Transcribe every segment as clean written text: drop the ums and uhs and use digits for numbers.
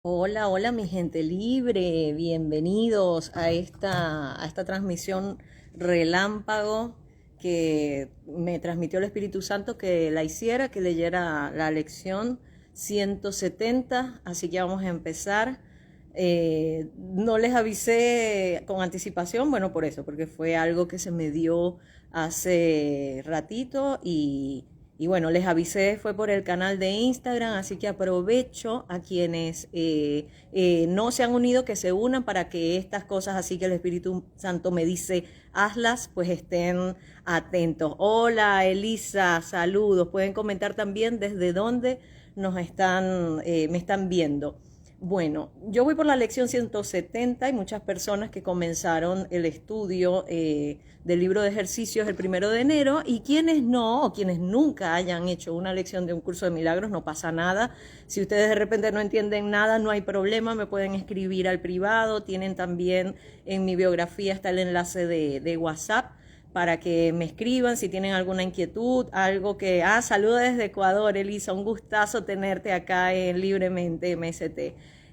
Hola, hola mi gente libre, bienvenidos a esta transmisión relámpago que me transmitió el Espíritu Santo que la hiciera, que leyera la lección 170, así que vamos a empezar. No les avisé con anticipación, bueno, por eso, porque fue algo que se me dio hace ratito y bueno, les avisé, fue por el canal de Instagram, así que aprovecho a quienes no se han unido, que se unan para que estas cosas, así que el Espíritu Santo me dice, hazlas, pues estén atentos. Hola Elisa, saludos. Pueden comentar también desde dónde me están viendo. Bueno, yo voy por la lección 170. Hay muchas personas que comenzaron el estudio del libro de ejercicios el 1 de enero y quienes no, o quienes nunca hayan hecho una lección de un curso de milagros, no pasa nada. Si ustedes de repente no entienden nada, no hay problema, me pueden escribir al privado. Tienen también en mi biografía está el enlace de WhatsApp para que me escriban si tienen alguna inquietud, algo que... saluda desde Ecuador, Elisa, un gustazo tenerte acá en Libremente MST.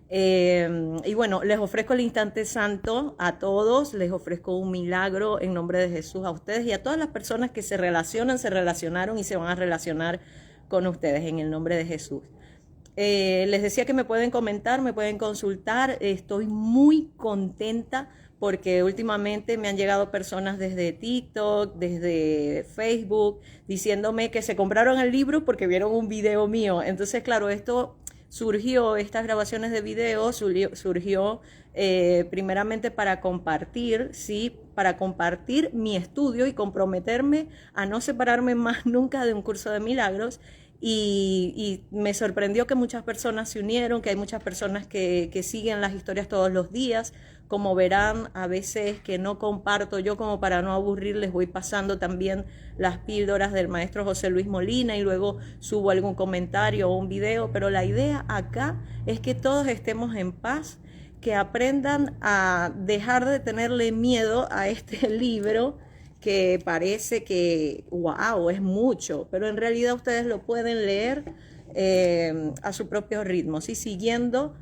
Y bueno, les ofrezco el instante santo a todos, les ofrezco un milagro en nombre de Jesús a ustedes y a todas las personas que se relacionan, se relacionaron y se van a relacionar con ustedes en el nombre de Jesús. Les decía que me pueden comentar, me pueden consultar. Estoy muy contenta porque últimamente me han llegado personas desde TikTok, desde Facebook, diciéndome que se compraron el libro porque vieron un video mío. Entonces, claro, estas grabaciones de video surgió primeramente para compartir, sí, para compartir mi estudio y comprometerme a no separarme más nunca de un curso de milagros. Y me sorprendió que muchas personas se unieron, que hay muchas personas que siguen las historias todos los días. Como verán, a veces que no comparto yo, como para no aburrirles, voy pasando también las píldoras del maestro José Luis Molina y luego subo algún comentario o un video, pero la idea acá es que todos estemos en paz, que aprendan a dejar de tenerle miedo a este libro que parece que, wow, es mucho, pero en realidad ustedes lo pueden leer a su propio ritmo, ¿sí? Siguiendo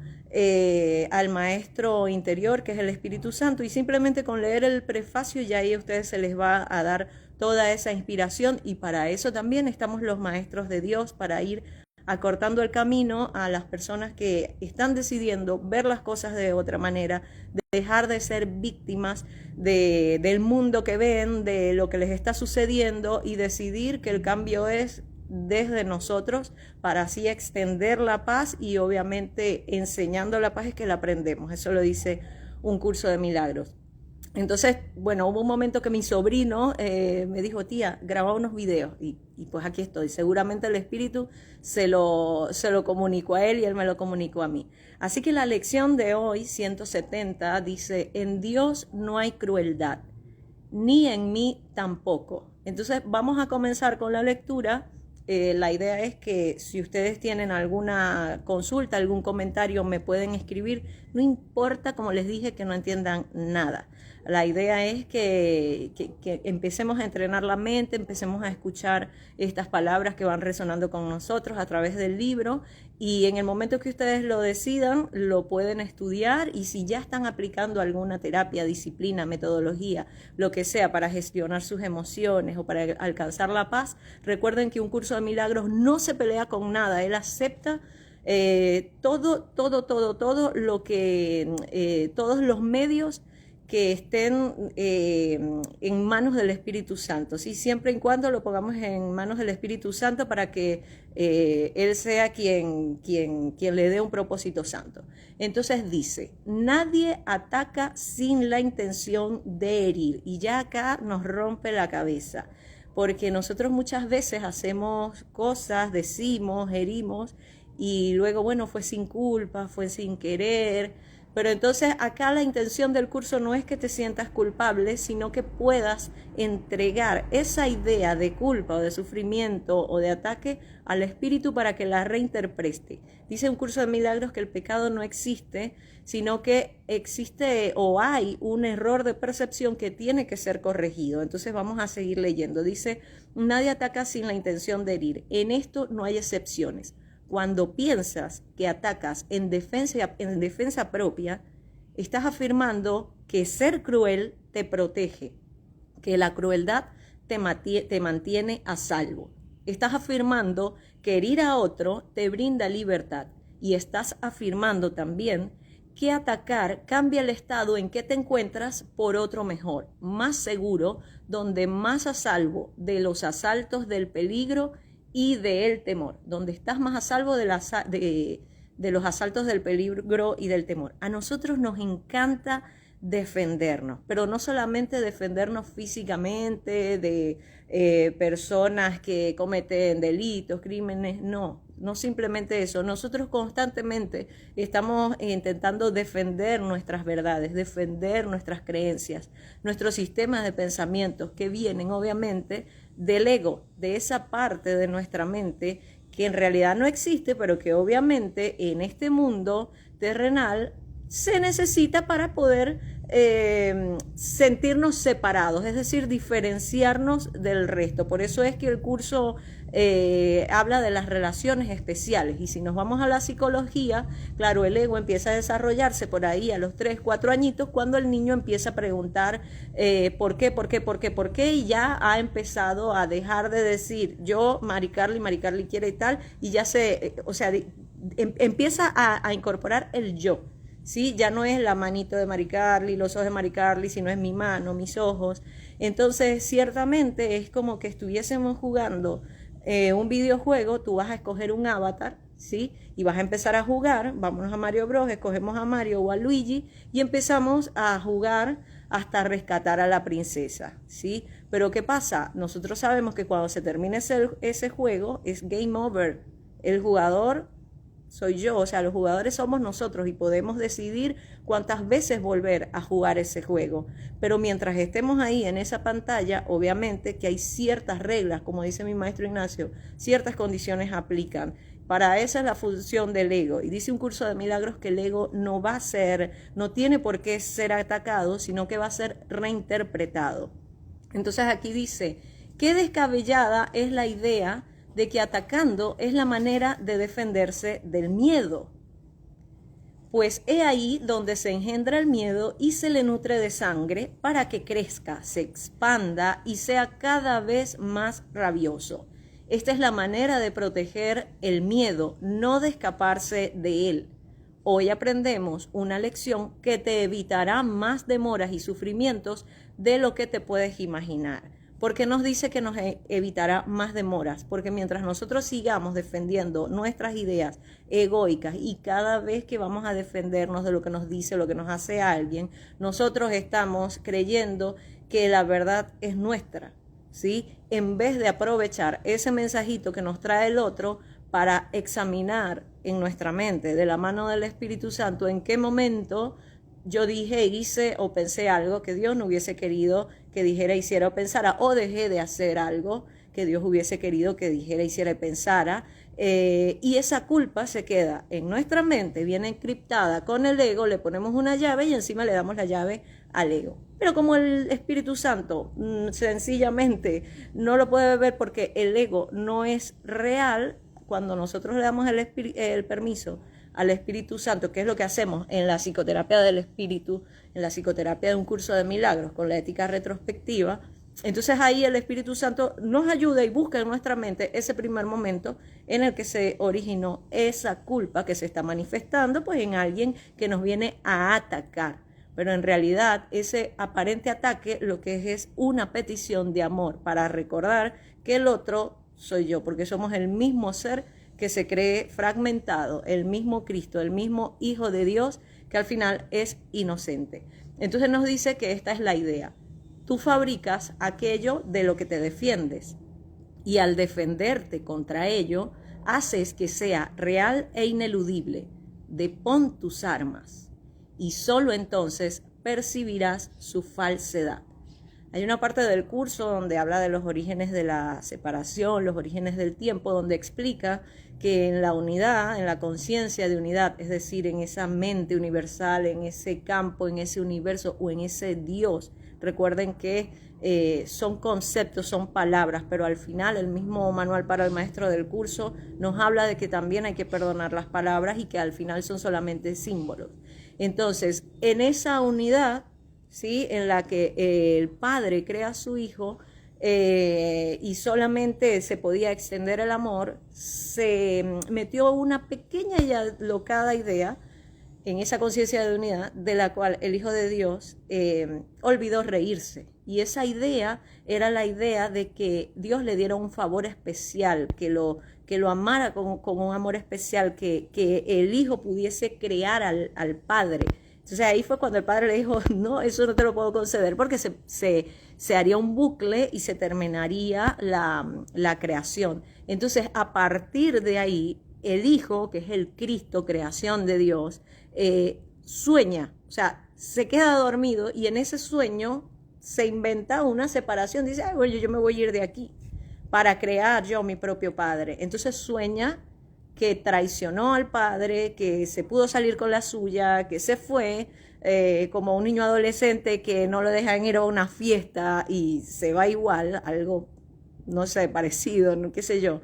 al maestro interior, que es el Espíritu Santo, y simplemente con leer el prefacio ya ahí a ustedes se les va a dar toda esa inspiración, y para eso también estamos los maestros de Dios, para ir acortando el camino a las personas que están decidiendo ver las cosas de otra manera, de dejar de ser víctimas del mundo que ven, de lo que les está sucediendo y decidir que el cambio es desde nosotros para así extender la paz y obviamente enseñando la paz es que la aprendemos. Eso lo dice un curso de milagros. Entonces, bueno, hubo un momento que mi sobrino me dijo, tía, graba unos videos y pues aquí estoy. Seguramente el espíritu se lo comunicó a él y él me lo comunicó a mí. Así que la lección de hoy, 170, dice, en Dios no hay crueldad, ni en mí tampoco. Entonces vamos a comenzar con la lectura. La idea es que si ustedes tienen alguna consulta, algún comentario, me pueden escribir. No importa, como les dije, que no entiendan nada. La idea es que empecemos a entrenar la mente, empecemos a escuchar estas palabras que van resonando con nosotros a través del libro y en el momento que ustedes lo decidan, lo pueden estudiar y si ya están aplicando alguna terapia, disciplina, metodología, lo que sea para gestionar sus emociones o para alcanzar la paz, recuerden que un curso de milagros no se pelea con nada, él acepta todo lo que, todos los medios que estén en manos del Espíritu Santo, ¿sí? Siempre y cuando lo pongamos en manos del Espíritu Santo para que Él sea quien le dé un propósito santo. Entonces dice, nadie ataca sin la intención de herir. Y ya acá nos rompe la cabeza, porque nosotros muchas veces hacemos cosas, decimos, herimos, y luego, bueno, fue sin culpa, fue sin querer. Pero entonces acá la intención del curso no es que te sientas culpable, sino que puedas entregar esa idea de culpa o de sufrimiento o de ataque al espíritu para que la reinterprete. Dice un curso de milagros que el pecado no existe, sino que existe o hay un error de percepción que tiene que ser corregido. Entonces vamos a seguir leyendo. Dice, nadie ataca sin la intención de herir. En esto no hay excepciones. Cuando piensas que atacas en defensa propia, estás afirmando que ser cruel te protege, que la crueldad te mantiene a salvo. Estás afirmando que herir a otro te brinda libertad y estás afirmando también que atacar cambia el estado en que te encuentras por otro mejor, más seguro, donde más a salvo de los asaltos del peligro y del temor, donde estás más a salvo de los asaltos del peligro y del temor. A nosotros nos encanta defendernos, pero no solamente defendernos físicamente de personas que cometen delitos, crímenes, no simplemente eso. Nosotros constantemente estamos intentando defender nuestras verdades, defender nuestras creencias, nuestros sistemas de pensamientos que vienen obviamente del ego, de esa parte de nuestra mente que en realidad no existe, pero que obviamente en este mundo terrenal se necesita para poder sentirnos separados, es decir, diferenciarnos del resto. Por eso es que el curso habla de las relaciones especiales, y si nos vamos a la psicología, claro, el ego empieza a desarrollarse por ahí a los 3, 4 añitos, cuando el niño empieza a preguntar ¿por qué? Y ya ha empezado a dejar de decir yo, Mari Carly quiere y tal, y ya empieza a incorporar el yo. ¿Sí? Ya no es la manito de Mari Carly, los ojos de Mari Carly, sino es mi mano, mis ojos. Entonces, ciertamente es como que estuviésemos jugando un videojuego. Tú vas a escoger un avatar, ¿sí? Y vas a empezar a jugar. Vámonos a Mario Bros, escogemos a Mario o a Luigi y empezamos a jugar hasta rescatar a la princesa, ¿sí? Pero ¿qué pasa? Nosotros sabemos que cuando se termine ese juego es game over. El jugador soy yo, o sea, los jugadores somos nosotros y podemos decidir cuántas veces volver a jugar ese juego. Pero mientras estemos ahí en esa pantalla, obviamente que hay ciertas reglas, como dice mi maestro Ignacio, ciertas condiciones aplican. Para esa es la función del ego. Y dice un curso de milagros que el ego no tiene por qué ser atacado, sino que va a ser reinterpretado. Entonces aquí dice, qué descabellada es la idea de que atacando es la manera de defenderse del miedo. Pues he ahí donde se engendra el miedo y se le nutre de sangre para que crezca, se expanda y sea cada vez más rabioso. Esta es la manera de proteger el miedo, no de escaparse de él. Hoy aprendemos una lección que te evitará más demoras y sufrimientos de lo que te puedes imaginar. ¿Por qué nos dice que nos evitará más demoras? Porque mientras nosotros sigamos defendiendo nuestras ideas egoicas y cada vez que vamos a defendernos de lo que nos dice, lo que nos hace alguien, nosotros estamos creyendo que la verdad es nuestra, ¿sí? En vez de aprovechar ese mensajito que nos trae el otro para examinar en nuestra mente, de la mano del Espíritu Santo, en qué momento yo dije, hice o pensé algo que Dios no hubiese querido que dijera, hiciera o pensara, o dejé de hacer algo que Dios hubiese querido que dijera, hiciera y pensara, y esa culpa se queda en nuestra mente, viene encriptada con el ego, le ponemos una llave y encima le damos la llave al ego. Pero como el Espíritu Santo sencillamente no lo puede ver porque el ego no es real, cuando nosotros le damos el permiso al Espíritu Santo, que es lo que hacemos en la psicoterapia del espíritu, en la psicoterapia de un curso de milagros con la ética retrospectiva, entonces ahí el Espíritu Santo nos ayuda y busca en nuestra mente ese primer momento en el que se originó esa culpa que se está manifestando pues en alguien que nos viene a atacar. Pero en realidad ese aparente ataque lo que es una petición de amor para recordar que el otro soy yo, porque somos el mismo ser que se cree fragmentado, el mismo Cristo, el mismo Hijo de Dios, que al final es inocente. Entonces nos dice que esta es la idea. Tú fabricas aquello de lo que te defiendes y al defenderte contra ello, haces que sea real e ineludible. Depón tus armas y solo entonces percibirás su falsedad. Hay una parte del curso donde habla de los orígenes de la separación, los orígenes del tiempo, donde explica que en la unidad, en la conciencia de unidad, es decir, en esa mente universal, en ese campo, en ese universo o en ese Dios Recuerden que son conceptos, son palabras, pero al final el mismo manual para el maestro del curso nos habla de que también hay que perdonar las palabras y que al final son solamente símbolos. Entonces, en esa unidad, ¿sí?, en la que el padre crea a su hijo, y solamente se podía extender el amor, se metió una pequeña y alocada idea en esa conciencia de unidad, de la cual el Hijo de Dios olvidó reírse. Y esa idea era la idea de que Dios le diera un favor especial, que lo amara con un amor especial, que el Hijo pudiese crear al Padre. Entonces ahí fue cuando el Padre le dijo, no, eso no te lo puedo conceder, porque se haría un bucle y se terminaría la creación. Entonces, a partir de ahí, el Hijo, que es el Cristo, creación de Dios, sueña, o sea, se queda dormido y en ese sueño se inventa una separación. Dice, ay, bueno, yo me voy a ir de aquí para crear yo mi propio Padre. Entonces sueña que traicionó al Padre, que se pudo salir con la suya, que se fue, como un niño adolescente que no lo dejan ir a una fiesta y se va igual, algo, no sé, parecido, no, qué sé yo.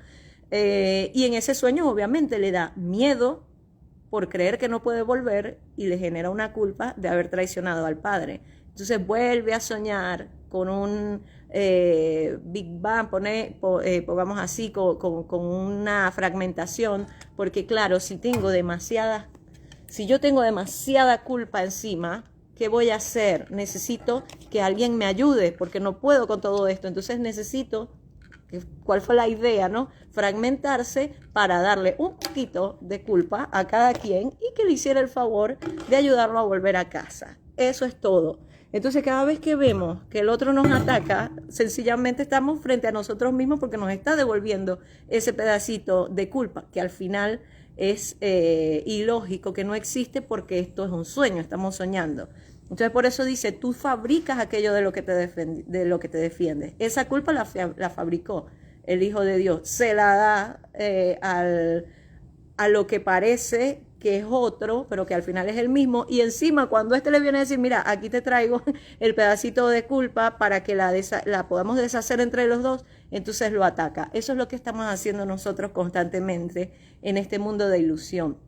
Y en ese sueño obviamente le da miedo por creer que no puede volver y le genera una culpa de haber traicionado al Padre. Entonces vuelve a soñar con un Big Bang, pongamos así, con una fragmentación, porque claro, si yo tengo demasiada culpa encima, ¿qué voy a hacer? Necesito que alguien me ayude, porque no puedo con todo esto. Entonces necesito, ¿cuál fue la idea, no? Fragmentarse para darle un poquito de culpa a cada quien y que le hiciera el favor de ayudarlo a volver a casa. Eso es todo. Entonces, cada vez que vemos que el otro nos ataca, sencillamente estamos frente a nosotros mismos porque nos está devolviendo ese pedacito de culpa, que al final es ilógico, que no existe porque esto es un sueño, estamos soñando. Entonces, por eso dice, tú fabricas aquello de lo que te defiendes. Esa culpa la fabricó el Hijo de Dios. Se la da a lo que parece que es otro, pero que al final es el mismo. Y encima, cuando le viene a decir, mira, aquí te traigo el pedacito de culpa para que la podamos deshacer entre los dos, entonces lo ataca. Eso es lo que estamos haciendo nosotros constantemente en este mundo de ilusión.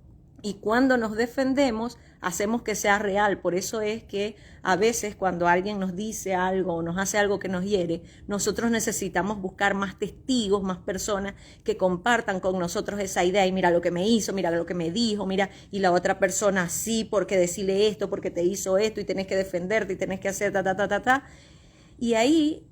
Y cuando nos defendemos, hacemos que sea real. Por eso es que a veces cuando alguien nos dice algo o nos hace algo que nos hiere, nosotros necesitamos buscar más testigos, más personas que compartan con nosotros esa idea. Y mira lo que me hizo, mira lo que me dijo, mira, y la otra persona sí, porque decirle esto, porque te hizo esto, y tenés que defenderte, y tenés que hacer ta. Y ahí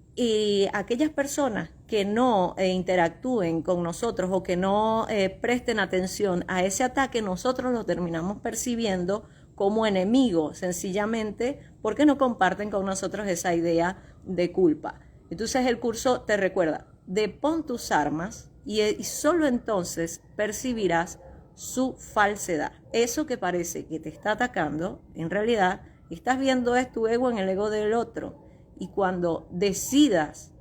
aquellas personas que no interactúen con nosotros o que no presten atención a ese ataque, nosotros lo terminamos percibiendo como enemigo, sencillamente porque no comparten con nosotros esa idea de culpa. Entonces el curso te recuerda, depón tus armas y solo entonces percibirás su falsedad. Eso que parece que te está atacando, en realidad estás viendo es tu ego en el ego del otro. Y cuando decidas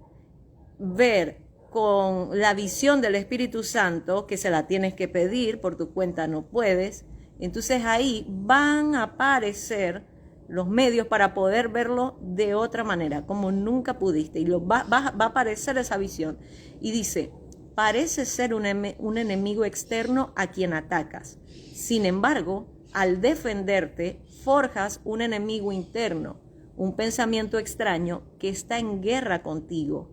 ver con la visión del Espíritu Santo, que se la tienes que pedir, por tu cuenta no puedes, entonces ahí van a aparecer los medios para poder verlo de otra manera, como nunca pudiste. Y va a aparecer esa visión. Y dice, parece ser un enemigo externo a quien atacas. Sin embargo, al defenderte, forjas un enemigo interno, un pensamiento extraño que está en guerra contigo,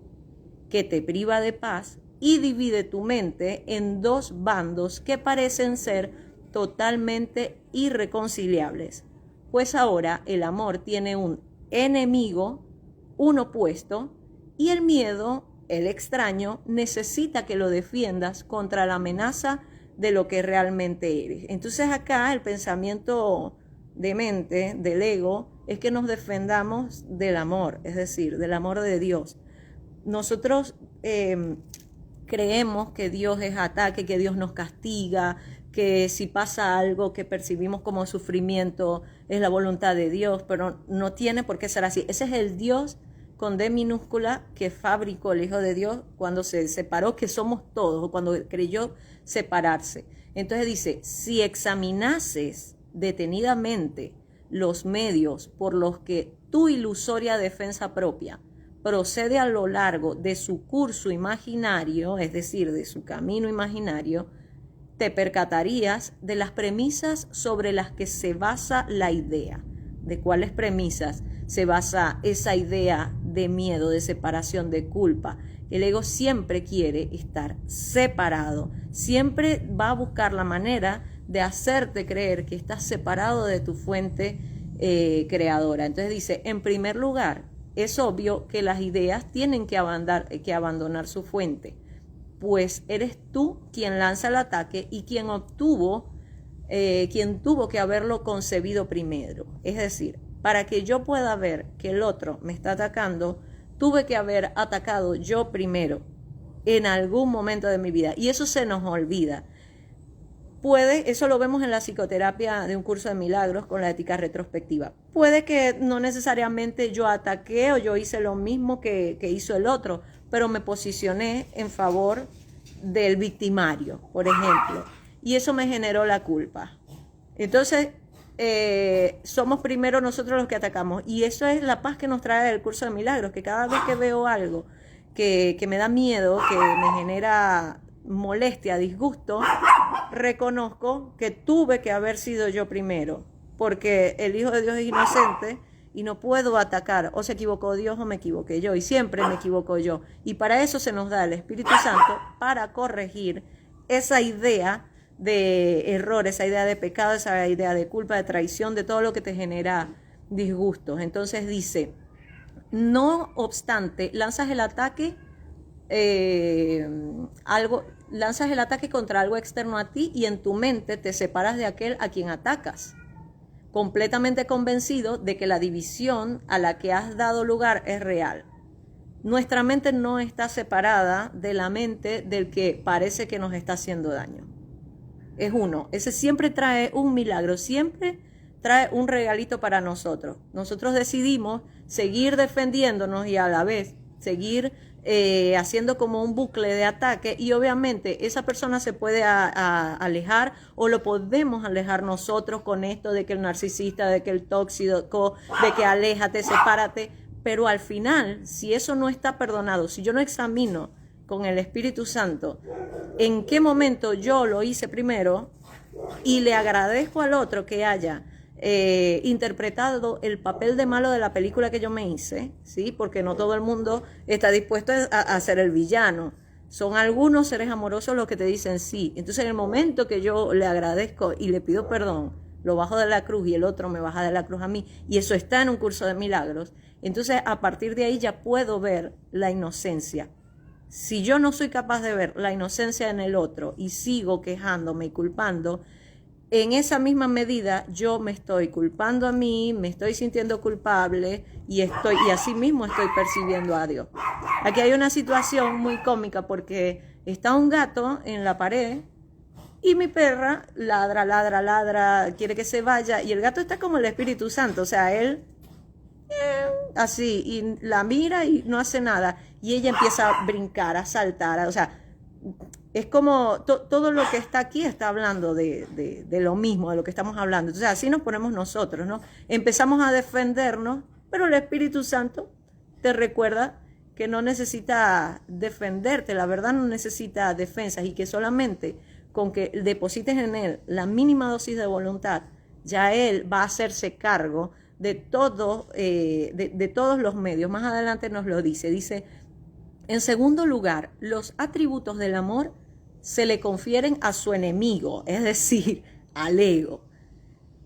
que te priva de paz y divide tu mente en dos bandos que parecen ser totalmente irreconciliables. Pues ahora el amor tiene un enemigo, un opuesto, y el miedo, el extraño, necesita que lo defiendas contra la amenaza de lo que realmente eres. Entonces acá el pensamiento de mente, del ego, es que nos defendamos del amor, es decir, del amor de Dios. Nosotros creemos que Dios es ataque, que Dios nos castiga, que si pasa algo que percibimos como sufrimiento es la voluntad de Dios, pero no tiene por qué ser así. Ese es el Dios con D minúscula que fabricó el Hijo de Dios cuando se separó, que somos todos, o cuando creyó separarse. Entonces dice, si examinases detenidamente los medios por los que tu ilusoria defensa propia procede a lo largo de su curso imaginario, es decir, de su camino imaginario, te percatarías de las premisas sobre las que se basa la idea. ¿De cuáles premisas se basa esa idea de miedo, de separación, de culpa? El ego siempre quiere estar separado, siempre va a buscar la manera de hacerte creer que estás separado de tu fuente creadora. Entonces dice, en primer lugar, es obvio que las ideas tienen que abandonar su fuente, pues eres tú quien lanza el ataque y quien tuvo que haberlo concebido primero. Es decir, para que yo pueda ver que el otro me está atacando, tuve que haber atacado yo primero en algún momento de mi vida. Y eso se nos olvida. Eso lo vemos en la psicoterapia de un curso de milagros con la ética retrospectiva. Puede que no necesariamente yo ataqué o yo hice lo mismo que hizo el otro, pero me posicioné en favor del victimario, por ejemplo, y eso me generó la culpa. Entonces, somos primero nosotros los que atacamos, y eso es la paz que nos trae el curso de milagros, que cada vez que veo algo que me da miedo, que me genera molestia, disgusto, reconozco que tuve que haber sido yo primero, porque el Hijo de Dios es inocente y no puedo atacar, o se equivocó Dios o me equivoqué yo, y siempre me equivoco yo. Y para eso se nos da el Espíritu Santo, para corregir esa idea de error, esa idea de pecado, esa idea de culpa, de traición, de todo lo que te genera disgustos. Entonces dice, no obstante, lanzas el ataque contra algo externo a ti y en tu mente te separas de aquel a quien atacas, completamente convencido de que la división a la que has dado lugar es real. Nuestra mente no está separada de la mente del que parece que nos está haciendo daño. Es uno. Ese siempre trae un milagro, siempre trae un regalito para nosotros. Nosotros decidimos seguir defendiéndonos y a la vez seguir haciendo como un bucle de ataque, y obviamente esa persona se puede alejar, o lo podemos alejar nosotros con esto de que el narcisista, de que el tóxico, de que aléjate, sepárate, pero al final, si eso no está perdonado, si yo no examino con el Espíritu Santo en qué momento yo lo hice primero, y le agradezco al otro que haya interpretado el papel de malo de la película que yo me hice, ¿sí? Porque no todo el mundo está dispuesto a ser el villano. Son algunos seres amorosos los que te dicen sí. Entonces, en el momento que yo le agradezco y le pido perdón, lo bajo de la cruz y el otro me baja de la cruz a mí, y eso está en un curso de milagros, entonces a partir de ahí ya puedo ver la inocencia. Si yo no soy capaz de ver la inocencia en el otro y sigo quejándome y culpando, en esa misma medida yo me estoy culpando a mí, me estoy sintiendo culpable y así mismo estoy percibiendo a Dios. Aquí hay una situación muy cómica porque está un gato en la pared y mi perra ladra, quiere que se vaya, y el gato está como el Espíritu Santo, o sea, él así, y la mira y no hace nada, y ella empieza a brincar, a saltar, o sea, es como todo lo que está aquí está hablando de lo mismo, de lo que estamos hablando. Entonces así nos ponemos nosotros, ¿no? Empezamos a defendernos, pero el Espíritu Santo te recuerda que no necesita defenderte, la verdad no necesita defensas, y que solamente con que deposites en él la mínima dosis de voluntad, ya él va a hacerse cargo de todo, de todos los medios. Más adelante nos lo dice, en segundo lugar, los atributos del amor se le confieren a su enemigo, es decir, al ego.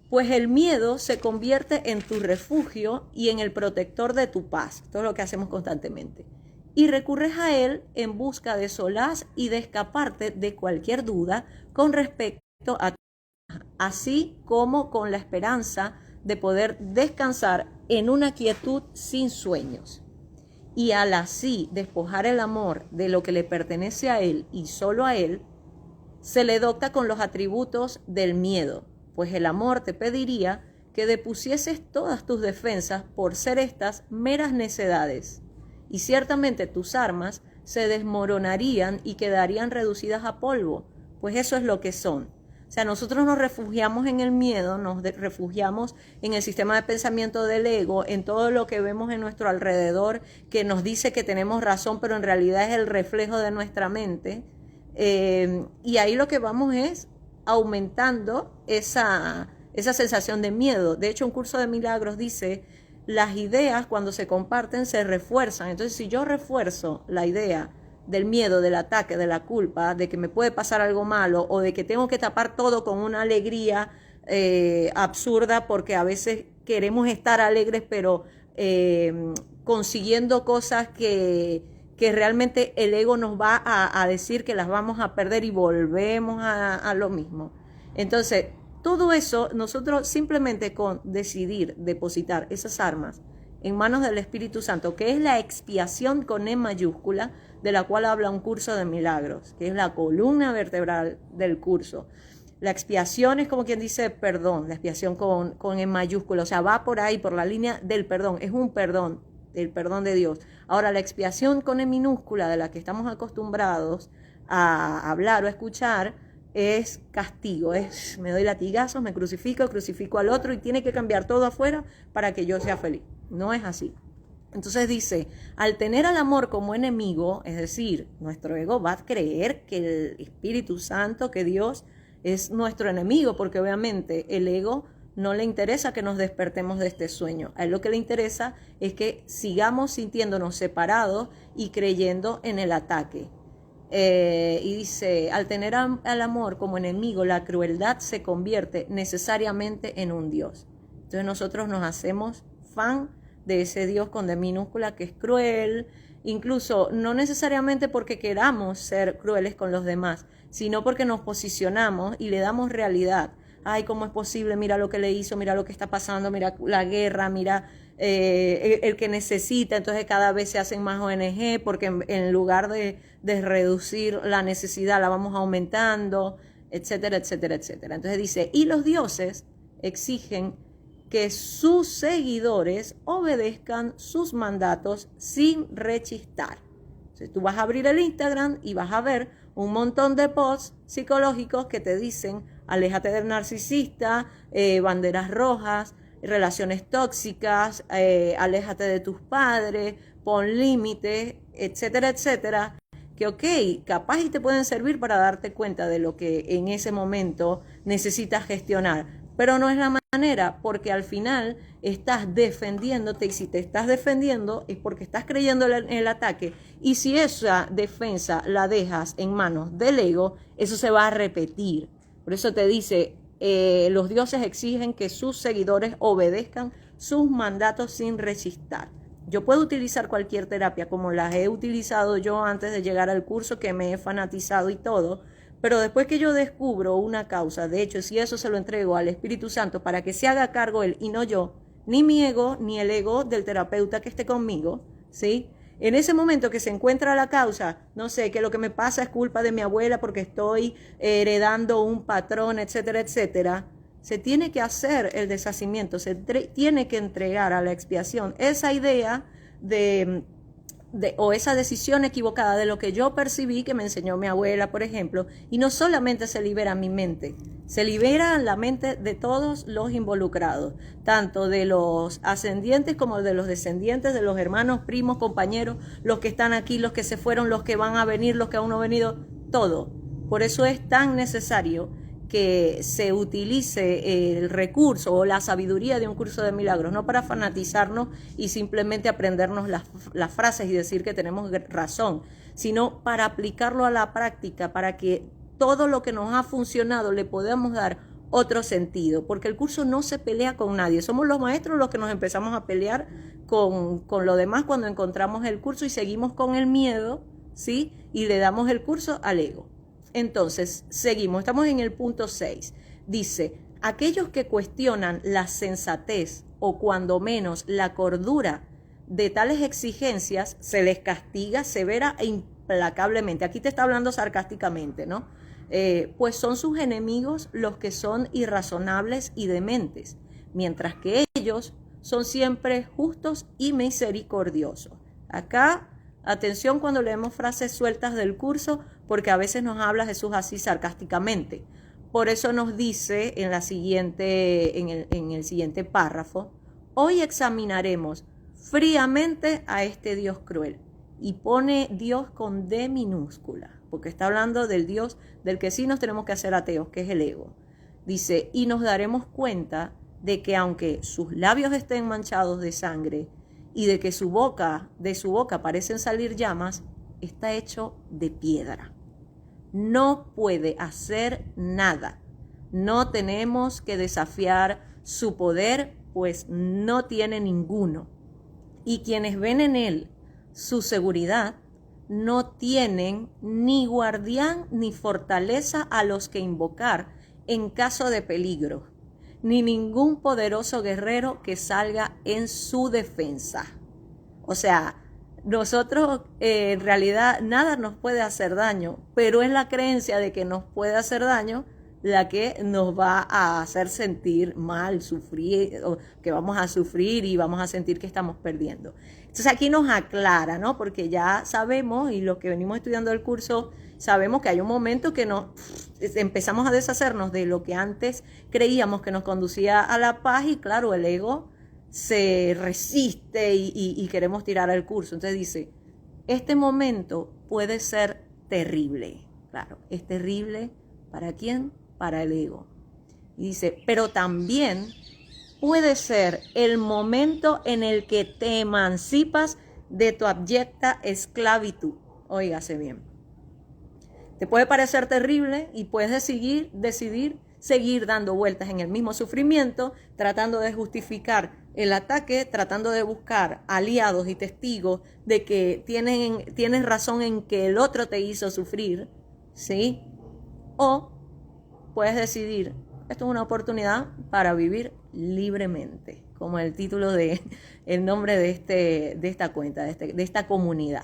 Pues el miedo se convierte en tu refugio y en el protector de tu paz. Todo lo que hacemos constantemente. Y recurres a él en busca de solaz y de escaparte de cualquier duda con respecto a tu paz, así como con la esperanza de poder descansar en una quietud sin sueños. Y al así despojar el amor de lo que le pertenece a él y solo a él, se le dota con los atributos del miedo, pues el amor te pediría que depusieses todas tus defensas por ser estas meras necedades, y ciertamente tus armas se desmoronarían y quedarían reducidas a polvo, pues eso es lo que son. O sea, nosotros nos refugiamos en el miedo, refugiamos en el sistema de pensamiento del ego, en todo lo que vemos en nuestro alrededor que nos dice que tenemos razón, pero en realidad es el reflejo de nuestra mente. Y ahí lo que vamos es aumentando esa sensación de miedo. De hecho, un curso de milagros dice, las ideas cuando se comparten se refuerzan. Entonces, si yo refuerzo la idea del miedo, del ataque, de la culpa, de que me puede pasar algo malo o de que tengo que tapar todo con una alegría absurda, porque a veces queremos estar alegres, pero consiguiendo cosas que realmente el ego nos va a decir que las vamos a perder y volvemos a lo mismo. Entonces, todo eso, nosotros simplemente con decidir depositar esas armas en manos del Espíritu Santo, que es la expiación con E mayúscula, de la cual habla un curso de milagros, que es la columna vertebral del curso. La expiación es como quien dice perdón, la expiación con E mayúscula, o sea, va por ahí, por la línea del perdón, es un perdón, el perdón de Dios. Ahora, la expiación con E minúscula, de la que estamos acostumbrados a hablar o a escuchar, es castigo, es me doy latigazos, me crucifico al otro y tiene que cambiar todo afuera para que yo sea feliz. No es así. Entonces dice, al tener al amor como enemigo, es decir, nuestro ego va a creer que el Espíritu Santo, que Dios es nuestro enemigo, porque obviamente el ego no le interesa que nos despertemos de este sueño. A él lo que le interesa es que sigamos sintiéndonos separados y creyendo en el ataque. Y dice, al tener al amor como enemigo, la crueldad se convierte necesariamente en un Dios. Entonces nosotros nos hacemos fan de ese Dios con D minúscula que es cruel, incluso no necesariamente porque queramos ser crueles con los demás, sino porque nos posicionamos y le damos realidad. Ay, ¿cómo es posible? Mira lo que le hizo, mira lo que está pasando, mira la guerra, mira el que necesita. Entonces cada vez se hacen más ONG porque en lugar de reducir la necesidad la vamos aumentando, etcétera, etcétera, etcétera. Entonces dice, y los dioses exigen que sus seguidores obedezcan sus mandatos sin rechistar. Entonces tú vas a abrir el Instagram y vas a ver un montón de posts psicológicos que te dicen, aléjate del narcisista, banderas rojas, relaciones tóxicas, aléjate de tus padres, pon límites, etcétera, etcétera, que ok, capaz y te pueden servir para darte cuenta de lo que en ese momento necesitas gestionar, pero no es la manera, porque al final estás defendiéndote, y si te estás defendiendo es porque estás creyendo en el ataque, y si esa defensa la dejas en manos del ego, eso se va a repetir. Por eso te dice, los dioses exigen que sus seguidores obedezcan sus mandatos sin rechistar. Yo puedo utilizar cualquier terapia como las he utilizado yo antes de llegar al curso, que me he fanatizado y todo, pero después que yo descubro una causa, de hecho, si eso se lo entrego al Espíritu Santo para que se haga cargo él y no yo, ni mi ego, ni el ego del terapeuta que esté conmigo, ¿sí? En ese momento que se encuentra la causa, no sé, que lo que me pasa es culpa de mi abuela porque estoy heredando un patrón, etcétera, etcétera, se tiene que hacer el deshacimiento, se tiene que entregar a la expiación esa idea o esa decisión equivocada de lo que yo percibí que me enseñó mi abuela, por ejemplo, y no solamente se libera mi mente, se libera la mente de todos los involucrados, tanto de los ascendientes como de los descendientes, de los hermanos, primos, compañeros, los que están aquí, los que se fueron, los que van a venir, los que aún no han venido, todo. Por eso es tan necesario que se utilice el recurso o la sabiduría de un curso de milagros, no para fanatizarnos y simplemente aprendernos las frases y decir que tenemos razón, sino para aplicarlo a la práctica, para que todo lo que nos ha funcionado le podamos dar otro sentido, porque el curso no se pelea con nadie, somos los maestros los que nos empezamos a pelear con lo demás cuando encontramos el curso y seguimos con el miedo, ¿sí? Y le damos el curso al ego. Entonces, seguimos, estamos en el punto 6. Dice, aquellos que cuestionan la sensatez o cuando menos la cordura de tales exigencias, se les castiga severa e implacablemente. Aquí te está hablando sarcásticamente, ¿no? Pues son sus enemigos los que son irrazonables y dementes, mientras que ellos son siempre justos y misericordiosos. Acá, atención cuando leemos frases sueltas del curso, porque a veces nos habla Jesús así sarcásticamente. Por eso nos dice en el siguiente párrafo, hoy examinaremos fríamente a este Dios cruel. Y pone Dios con D minúscula, porque está hablando del Dios del que sí nos tenemos que hacer ateos, que es el ego. Dice, y nos daremos cuenta de que aunque sus labios estén manchados de sangre y de que de su boca parecen salir llamas, está hecho de piedra. No puede hacer nada. No tenemos que desafiar su poder, pues no tiene ninguno. Y quienes ven en él su seguridad, no tienen ni guardián ni fortaleza a los que invocar en caso de peligro, ni ningún poderoso guerrero que salga en su defensa. O sea, nosotros en realidad nada nos puede hacer daño, pero es la creencia de que nos puede hacer daño la que nos va a hacer sentir mal, sufrir, o que vamos a sufrir y vamos a sentir que estamos perdiendo. Entonces aquí nos aclara, ¿no? Porque ya sabemos, y los que venimos estudiando el curso, sabemos que hay un momento que empezamos a deshacernos de lo que antes creíamos que nos conducía a la paz, y claro, el ego se resiste y queremos tirar el curso. Entonces dice, este momento puede ser terrible. Claro, es terrible. ¿Para quién? Para el ego. Y dice, pero también puede ser el momento en el que te emancipas de tu abyecta esclavitud. Óigase bien. Te puede parecer terrible y puedes decidir seguir dando vueltas en el mismo sufrimiento, tratando de justificar el ataque, tratando de buscar aliados y testigos de que tienes razón en que el otro te hizo sufrir, ¿sí? O puedes decidir, esto es una oportunidad para vivir libremente, como el nombre de esta cuenta, de esta comunidad.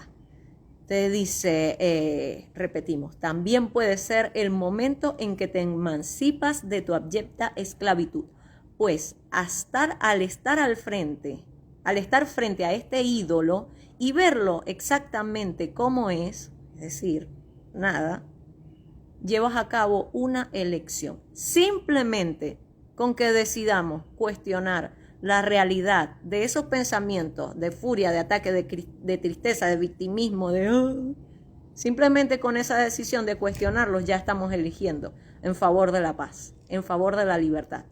Te dice, repetimos, también puede ser el momento en que te emancipas de tu abyecta esclavitud, pues al estar frente a este ídolo y verlo exactamente como es decir, nada, llevas a cabo una elección. Simplemente con que decidamos cuestionar la realidad de esos pensamientos de furia, de ataque, de tristeza, de victimismo, simplemente con esa decisión de cuestionarlos ya estamos eligiendo en favor de la paz, en favor de la libertad.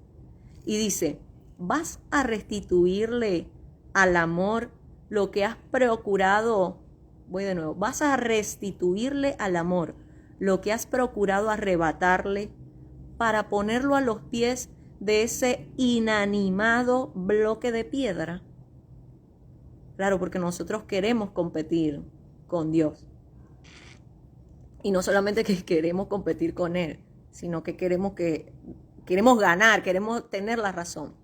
Y dice, vas a restituirle al amor lo que has procurado, vas a restituirle al amor lo que has procurado arrebatarle para ponerlo a los pies de ese inanimado bloque de piedra. Claro, porque nosotros queremos competir con Dios. Y no solamente que queremos competir con Él, sino que queremos ganar, queremos tener la razón.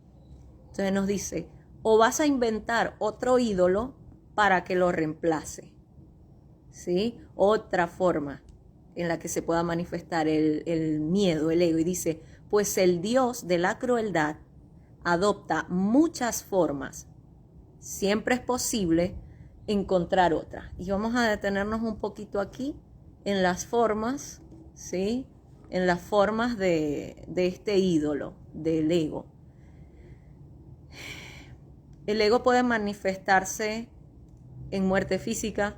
Entonces nos dice, o vas a inventar otro ídolo para que lo reemplace, ¿sí? Otra forma en la que se pueda manifestar el miedo, el ego. Y dice, pues el Dios de la crueldad adopta muchas formas. Siempre es posible encontrar otra. Y vamos a detenernos un poquito aquí en las formas, ¿sí? En las formas de este ídolo, del ego. El ego puede manifestarse en muerte física,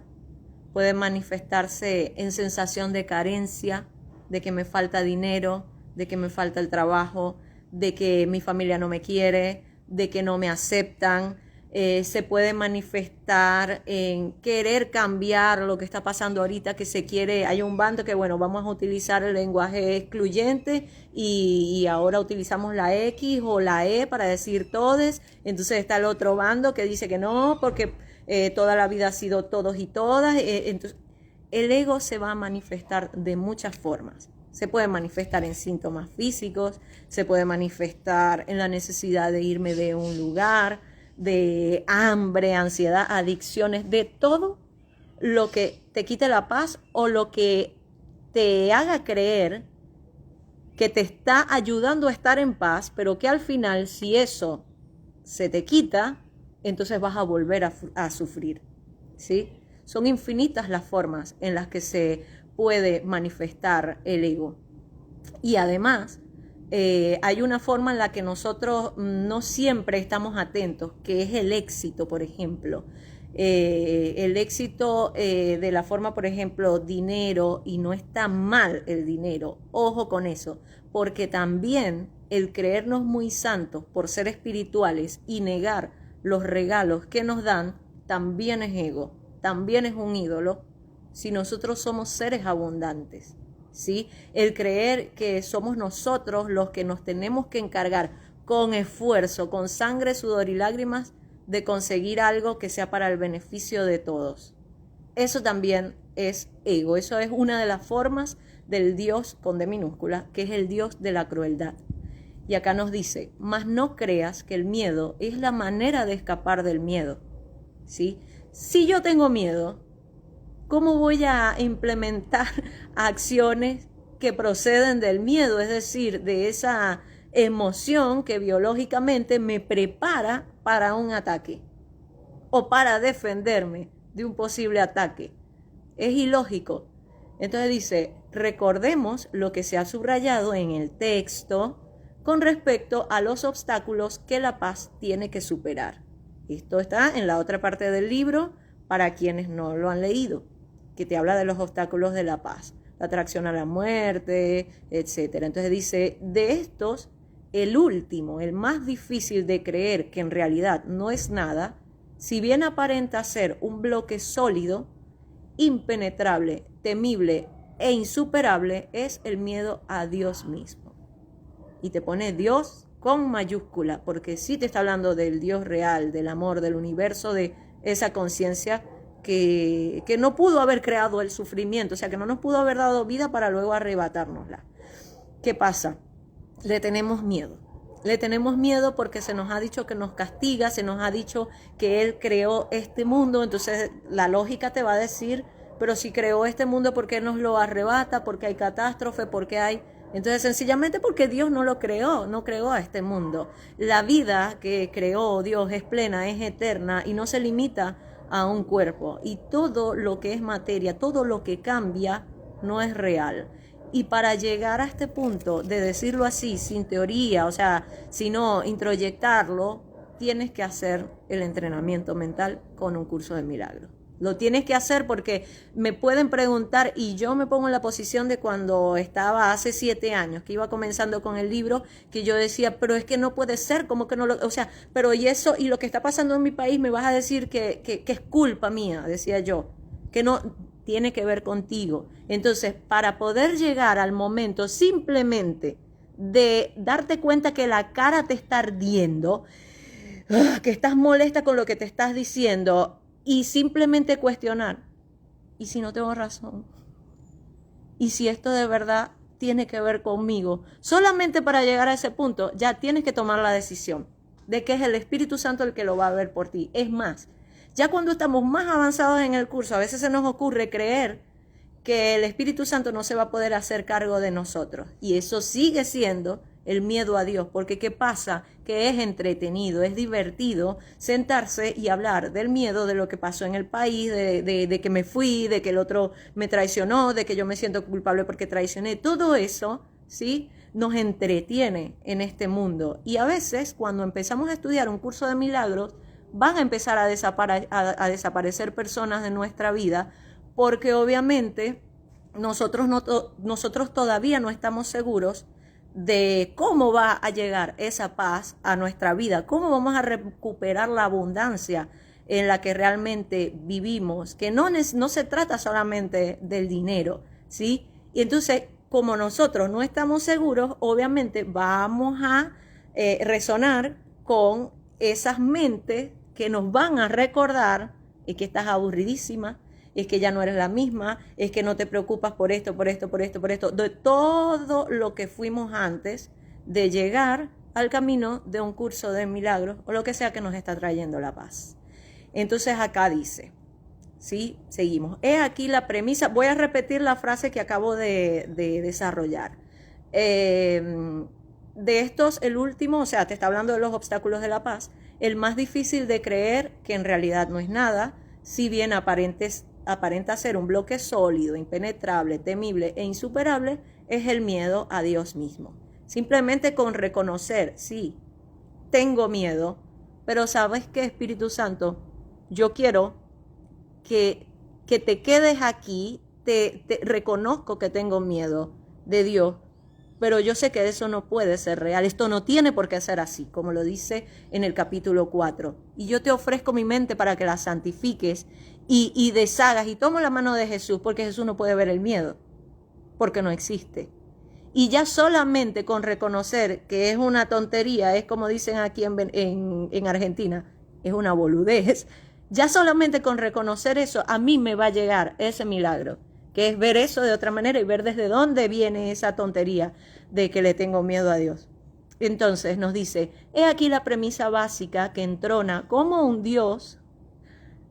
puede manifestarse en sensación de carencia, de que me falta dinero, de que me falta el trabajo, de que mi familia no me quiere, de que no me aceptan. Se puede manifestar en querer cambiar lo que está pasando ahorita, que se quiere, hay un bando que vamos a utilizar el lenguaje excluyente y ahora utilizamos la X o la E para decir todes. Entonces está el otro bando que dice que no, porque toda la vida ha sido todos y todas. Entonces el ego se va a manifestar de muchas formas. Se puede manifestar en síntomas físicos, se puede manifestar en la necesidad de irme de un lugar, de hambre, ansiedad, adicciones, de todo lo que te quite la paz o lo que te haga creer que te está ayudando a estar en paz, pero que al final, si eso se te quita, entonces vas a volver a sufrir, ¿sí? Son infinitas las formas en las que se puede manifestar el ego. Y además, hay una forma en la que nosotros no siempre estamos atentos, que es el éxito, por ejemplo. El éxito de la forma, por ejemplo, dinero, y no está mal el dinero, ojo con eso, porque también el creernos muy santos por ser espirituales y negar los regalos que nos dan, también es ego, también es un ídolo, si nosotros somos seres abundantes. ¿Sí? El creer que somos nosotros los que nos tenemos que encargar con esfuerzo, con sangre, sudor y lágrimas, de conseguir algo que sea para el beneficio de todos. Eso también es ego, eso es una de las formas del Dios con D minúscula, que es el Dios de la crueldad. Y acá nos dice, mas no creas que el miedo es la manera de escapar del miedo. ¿Sí? Si yo tengo miedo, ¿cómo voy a implementar acciones que proceden del miedo? Es decir, de esa emoción que biológicamente me prepara para un ataque o para defenderme de un posible ataque. Es ilógico. Entonces dice, recordemos lo que se ha subrayado en el texto con respecto a los obstáculos que la paz tiene que superar. Esto está en la otra parte del libro para quienes no lo han leído, que te habla de los obstáculos de la paz, la atracción a la muerte, etc. Entonces dice, de estos, el último, el más difícil de creer, que en realidad no es nada, si bien aparenta ser un bloque sólido, impenetrable, temible e insuperable, es el miedo a Dios mismo. Y te pone Dios con mayúscula, porque sí te está hablando del Dios real, del amor, del universo, de esa conciencia que no pudo haber creado el sufrimiento, o sea, que no nos pudo haber dado vida para luego arrebatárnosla. ¿Qué pasa? Le tenemos miedo. Le tenemos miedo porque se nos ha dicho que nos castiga, se nos ha dicho que Él creó este mundo, entonces la lógica te va a decir, pero si creó este mundo, ¿por qué nos lo arrebata? ¿Por qué hay catástrofe? ¿Por qué hay...? Entonces sencillamente porque Dios no lo creó, no creó a este mundo. La vida que creó Dios es plena, es eterna y no se limita a un cuerpo, y todo lo que es materia, todo lo que cambia no es real. Y para llegar a este punto de decirlo así, sin teoría, o sea, sino introyectarlo, tienes que hacer el entrenamiento mental con un curso de milagros. Lo tienes que hacer porque me pueden preguntar, y yo me pongo en la posición de cuando estaba hace 7 años, que iba comenzando con el libro, que yo decía, pero es que no puede ser, como que no lo, o sea, pero y eso, y lo que está pasando en mi país, me vas a decir que es culpa mía, decía yo, que no tiene que ver contigo. Entonces, para poder llegar al momento simplemente de darte cuenta que la cara te está ardiendo, que estás molesta con lo que te estás diciendo, y simplemente cuestionar, ¿y si no tengo razón? ¿Y si esto de verdad tiene que ver conmigo? Solamente para llegar a ese punto ya tienes que tomar la decisión de que es el Espíritu Santo el que lo va a ver por ti. Es más, ya cuando estamos más avanzados en el curso, a veces se nos ocurre creer que el Espíritu Santo no se va a poder hacer cargo de nosotros. Y eso sigue siendo el miedo a Dios, porque ¿qué pasa? Que es entretenido, es divertido sentarse y hablar del miedo, de lo que pasó en el país, de que me fui, de que el otro me traicionó, de que yo me siento culpable porque traicioné. Todo eso, ¿sí?, nos entretiene en este mundo. Y a veces, cuando empezamos a estudiar un curso de milagros, van a empezar a desaparecer personas de nuestra vida, porque obviamente nosotros todavía no estamos seguros de cómo va a llegar esa paz a nuestra vida, cómo vamos a recuperar la abundancia en la que realmente vivimos, que no se trata solamente del dinero, ¿sí? Y entonces, como nosotros no estamos seguros, obviamente vamos a resonar con esas mentes que nos van a recordar que estás aburridísima, es que ya no eres la misma, es que no te preocupas por esto, de todo lo que fuimos antes de llegar al camino de un curso de milagros o lo que sea que nos está trayendo la paz. Entonces acá dice, ¿sí? Seguimos. He aquí la premisa, voy a repetir la frase que acabo de desarrollar. De estos, el último, o sea, te está hablando de los obstáculos de la paz, el más difícil de creer, que en realidad no es nada, si bien aparenta ser un bloque sólido, impenetrable, temible e insuperable, es el miedo a Dios mismo. Simplemente con reconocer, sí, tengo miedo, pero ¿sabes qué, Espíritu Santo? Yo quiero que te quedes aquí, te reconozco que tengo miedo de Dios, pero yo sé que eso no puede ser real, esto no tiene por qué ser así, como lo dice en el capítulo 4. Y yo te ofrezco mi mente para que la santifiques y deshagas, y tomo la mano de Jesús, porque Jesús no puede ver el miedo, porque no existe. Y ya solamente con reconocer que es una tontería, es como dicen aquí en Argentina, es una boludez. Ya solamente con reconocer eso, a mí me va a llegar ese milagro, que es ver eso de otra manera y ver desde dónde viene esa tontería de que le tengo miedo a Dios. Entonces nos dice, he aquí la premisa básica que entrona como un Dios,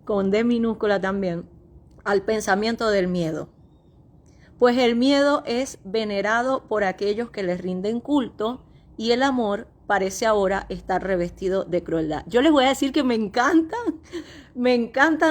con D minúscula también, al pensamiento del miedo. Pues el miedo es venerado por aquellos que les rinden culto y el amor parece ahora estar revestido de crueldad. Yo les voy a decir que me encantan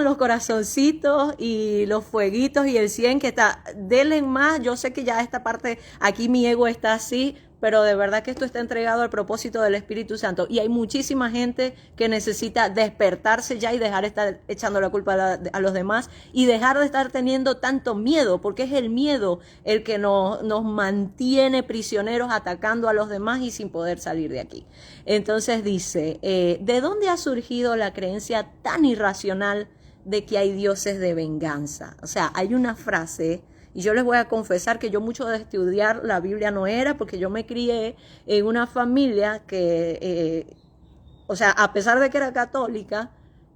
los corazoncitos y los fueguitos y el 100 que está, denle más. Yo sé que ya esta parte, aquí mi ego está así, pero de verdad que esto está entregado al propósito del Espíritu Santo. Y hay muchísima gente que necesita despertarse ya y dejar de estar echando la culpa a los demás y dejar de estar teniendo tanto miedo, porque es el miedo el que nos mantiene prisioneros atacando a los demás y sin poder salir de aquí. Entonces dice, ¿de dónde ha surgido la creencia tan irracional de que hay dioses de venganza? O sea, hay una frase. Y yo les voy a confesar que yo mucho de estudiar la Biblia no era, porque yo me crié en una familia que, o sea, a pesar de que era católica,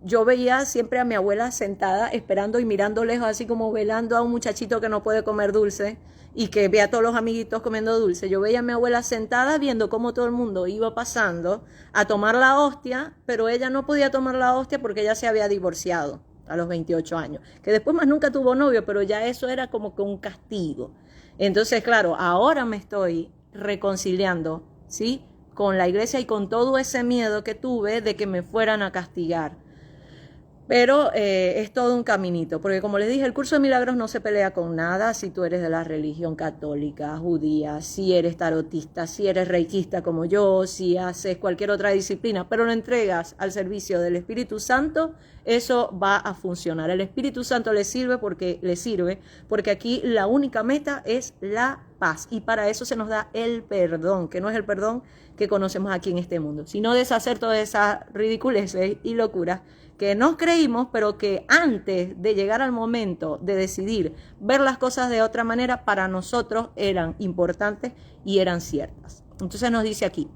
yo veía siempre a mi abuela sentada esperando y mirando lejos, así como velando a un muchachito que no puede comer dulce y que ve a todos los amiguitos comiendo dulce. Yo veía a mi abuela sentada viendo cómo todo el mundo iba pasando a tomar la hostia, pero ella no podía tomar la hostia porque ella se había divorciado a los 28 años, que después más nunca tuvo novio, pero ya eso era como que un castigo. Entonces, claro, ahora me estoy reconciliando, ¿sí?, con la iglesia y con todo ese miedo que tuve de que me fueran a castigar. Pero es todo un caminito, porque como les dije, el curso de milagros no se pelea con nada si tú eres de la religión católica, judía, si eres tarotista, si eres reikista como yo, si haces cualquier otra disciplina, pero lo entregas al servicio del Espíritu Santo, eso va a funcionar. El Espíritu Santo le sirve porque aquí la única meta es la paz, y para eso se nos da el perdón, que no es el perdón que conocemos aquí en este mundo, sino deshacer todas esas ridiculeces y locuras que nos creímos, pero que antes de llegar al momento de decidir ver las cosas de otra manera, para nosotros eran importantes y eran ciertas. Entonces nos dice aquí,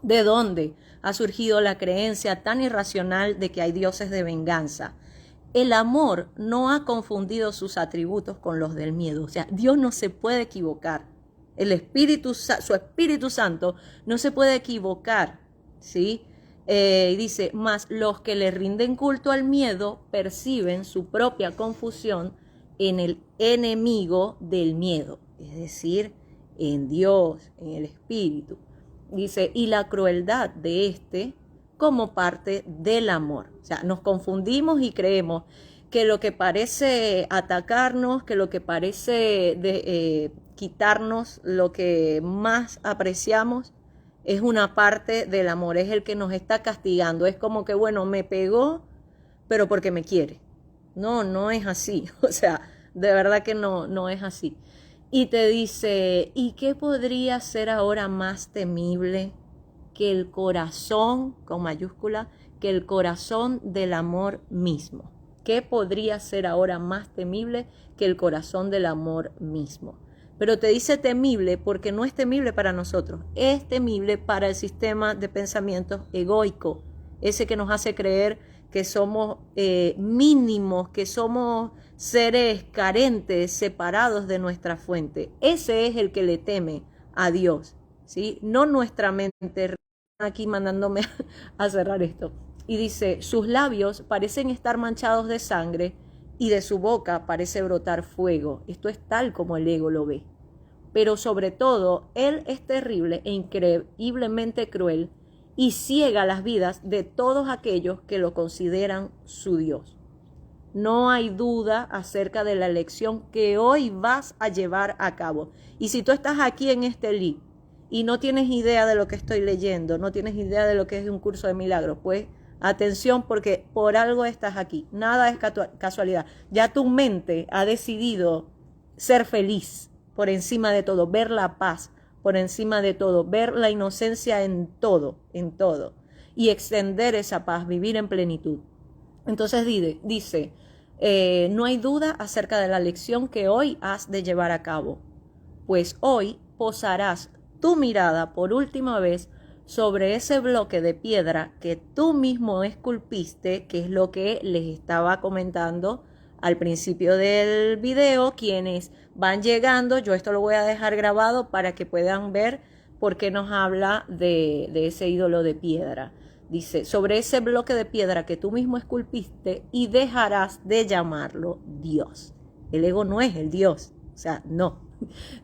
¿de dónde ha surgido la creencia tan irracional de que hay dioses de venganza? El amor no ha confundido sus atributos con los del miedo. O sea, Dios no se puede equivocar. Su Espíritu Santo no se puede equivocar, ¿sí? Dice, mas los que le rinden culto al miedo perciben su propia confusión en el enemigo del miedo, es decir, en Dios, en el Espíritu. Dice, y la crueldad de este como parte del amor. O sea, nos confundimos y creemos que lo que parece atacarnos, que lo que parece quitarnos lo que más apreciamos, es una parte del amor, es el que nos está castigando. Es como que, bueno, me pegó, pero porque me quiere. No, no es así. O sea, de verdad que no es así. Y te dice, ¿y qué podría ser ahora más temible que el corazón, con mayúscula, que el corazón del amor mismo? ¿Qué podría ser ahora más temible que el corazón del amor mismo? Pero te dice temible porque no es temible para nosotros, es temible para el sistema de pensamientos egoico, ese que nos hace creer que somos mínimos, que somos seres carentes, separados de nuestra fuente. Ese es el que le teme a Dios, ¿sí? No nuestra mente. Aquí mandándome a cerrar esto. Y dice, sus labios parecen estar manchados de sangre y de su boca parece brotar fuego. Esto es tal como el ego lo ve. Pero sobre todo, él es terrible e increíblemente cruel y ciega las vidas de todos aquellos que lo consideran su Dios. No hay duda acerca de la elección que hoy vas a llevar a cabo. Y si tú estás aquí en este link y no tienes idea de lo que estoy leyendo, no tienes idea de lo que es un curso de milagros, pues atención, porque por algo estás aquí. Nada es casualidad. Ya tu mente ha decidido ser feliz por encima de todo, ver la paz por encima de todo, ver la inocencia en todo, y extender esa paz, vivir en plenitud. Entonces dice, no hay duda acerca de la lección que hoy has de llevar a cabo, pues hoy posarás tu mirada por última vez sobre ese bloque de piedra que tú mismo esculpiste, que es lo que les estaba comentando al principio del video. Quienes van llegando, yo esto lo voy a dejar grabado para que puedan ver por qué nos habla de ese ídolo de piedra. Dice, sobre ese bloque de piedra que tú mismo esculpiste y dejarás de llamarlo Dios. El ego no es el Dios, o sea, no.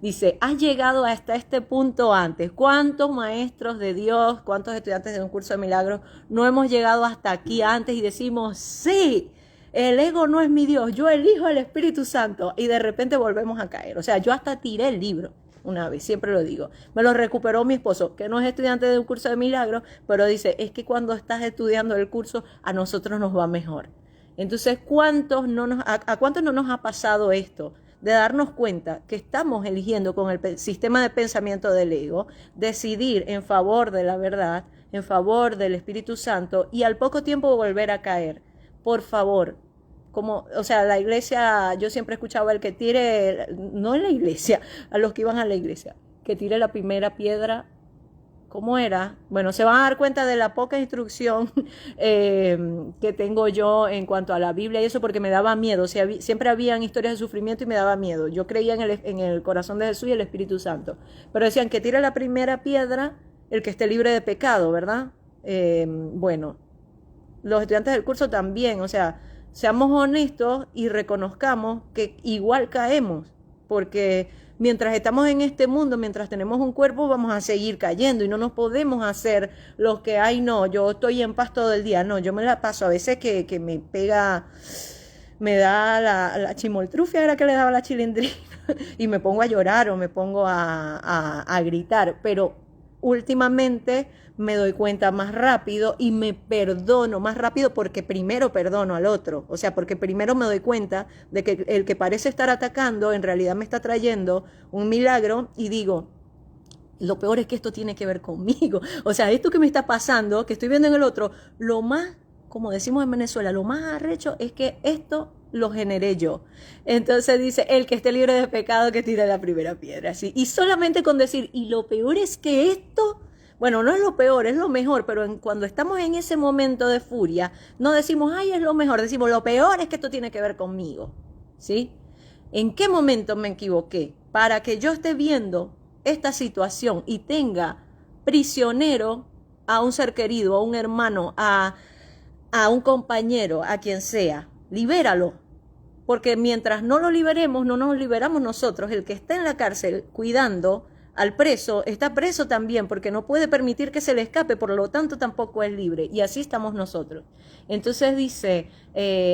Dice, has llegado hasta este punto antes. ¿Cuántos maestros de Dios, cuántos estudiantes de un curso de milagros no hemos llegado hasta aquí antes y decimos, sí, el ego no es mi Dios, yo elijo al Espíritu Santo, y de repente volvemos a caer? O sea, yo hasta tiré el libro una vez, siempre lo digo. Me lo recuperó mi esposo, que no es estudiante de un curso de milagros, pero dice, es que cuando estás estudiando el curso, a nosotros nos va mejor. Entonces, ¿a cuántos no nos ha pasado esto? De darnos cuenta que estamos eligiendo con el sistema de pensamiento del ego, decidir en favor de la verdad, en favor del Espíritu Santo, y al poco tiempo volver a caer. Por favor, o sea, la iglesia, yo siempre escuchaba el que tire, no en la iglesia, a los que iban a la iglesia, que tire la primera piedra. ¿Cómo era? Bueno, se van a dar cuenta de la poca instrucción que tengo yo en cuanto a la Biblia y eso, porque me daba miedo. O sea, siempre habían historias de sufrimiento y me daba miedo. Yo creía en el corazón de Jesús y el Espíritu Santo. Pero decían que tire la primera piedra el que esté libre de pecado, ¿verdad? Bueno, los estudiantes del curso también, o sea, seamos honestos y reconozcamos que igual caemos, porque mientras estamos en este mundo, mientras tenemos un cuerpo, vamos a seguir cayendo y no nos podemos hacer los que, ay no, yo estoy en paz todo el día. No, yo me la paso a veces que me pega, me da la chimoltrufia, era que le daba la chilindrina, y me pongo a llorar o me pongo a gritar, pero últimamente me doy cuenta más rápido y me perdono más rápido, porque primero perdono al otro. O sea, porque primero me doy cuenta de que el que parece estar atacando en realidad me está trayendo un milagro, y digo, lo peor es que esto tiene que ver conmigo. O sea, esto que me está pasando, que estoy viendo en el otro, lo más, como decimos en Venezuela, lo más arrecho es que esto lo generé yo. Entonces dice, el que esté libre de pecado que tire la primera piedra. ¿Sí? Y solamente con decir, y lo peor es que esto, bueno, no es lo peor, es lo mejor, pero cuando estamos en ese momento de furia, no decimos, ay, es lo mejor, decimos, lo peor es que esto tiene que ver conmigo. ¿Sí? ¿En qué momento me equivoqué? Para que yo esté viendo esta situación y tenga prisionero a un ser querido, a un hermano, a un compañero, a quien sea. Libéralo, porque mientras no lo liberemos, no nos liberamos nosotros. El que está en la cárcel cuidando al preso, está preso también, porque no puede permitir que se le escape, por lo tanto tampoco es libre, y así estamos nosotros. Entonces dice,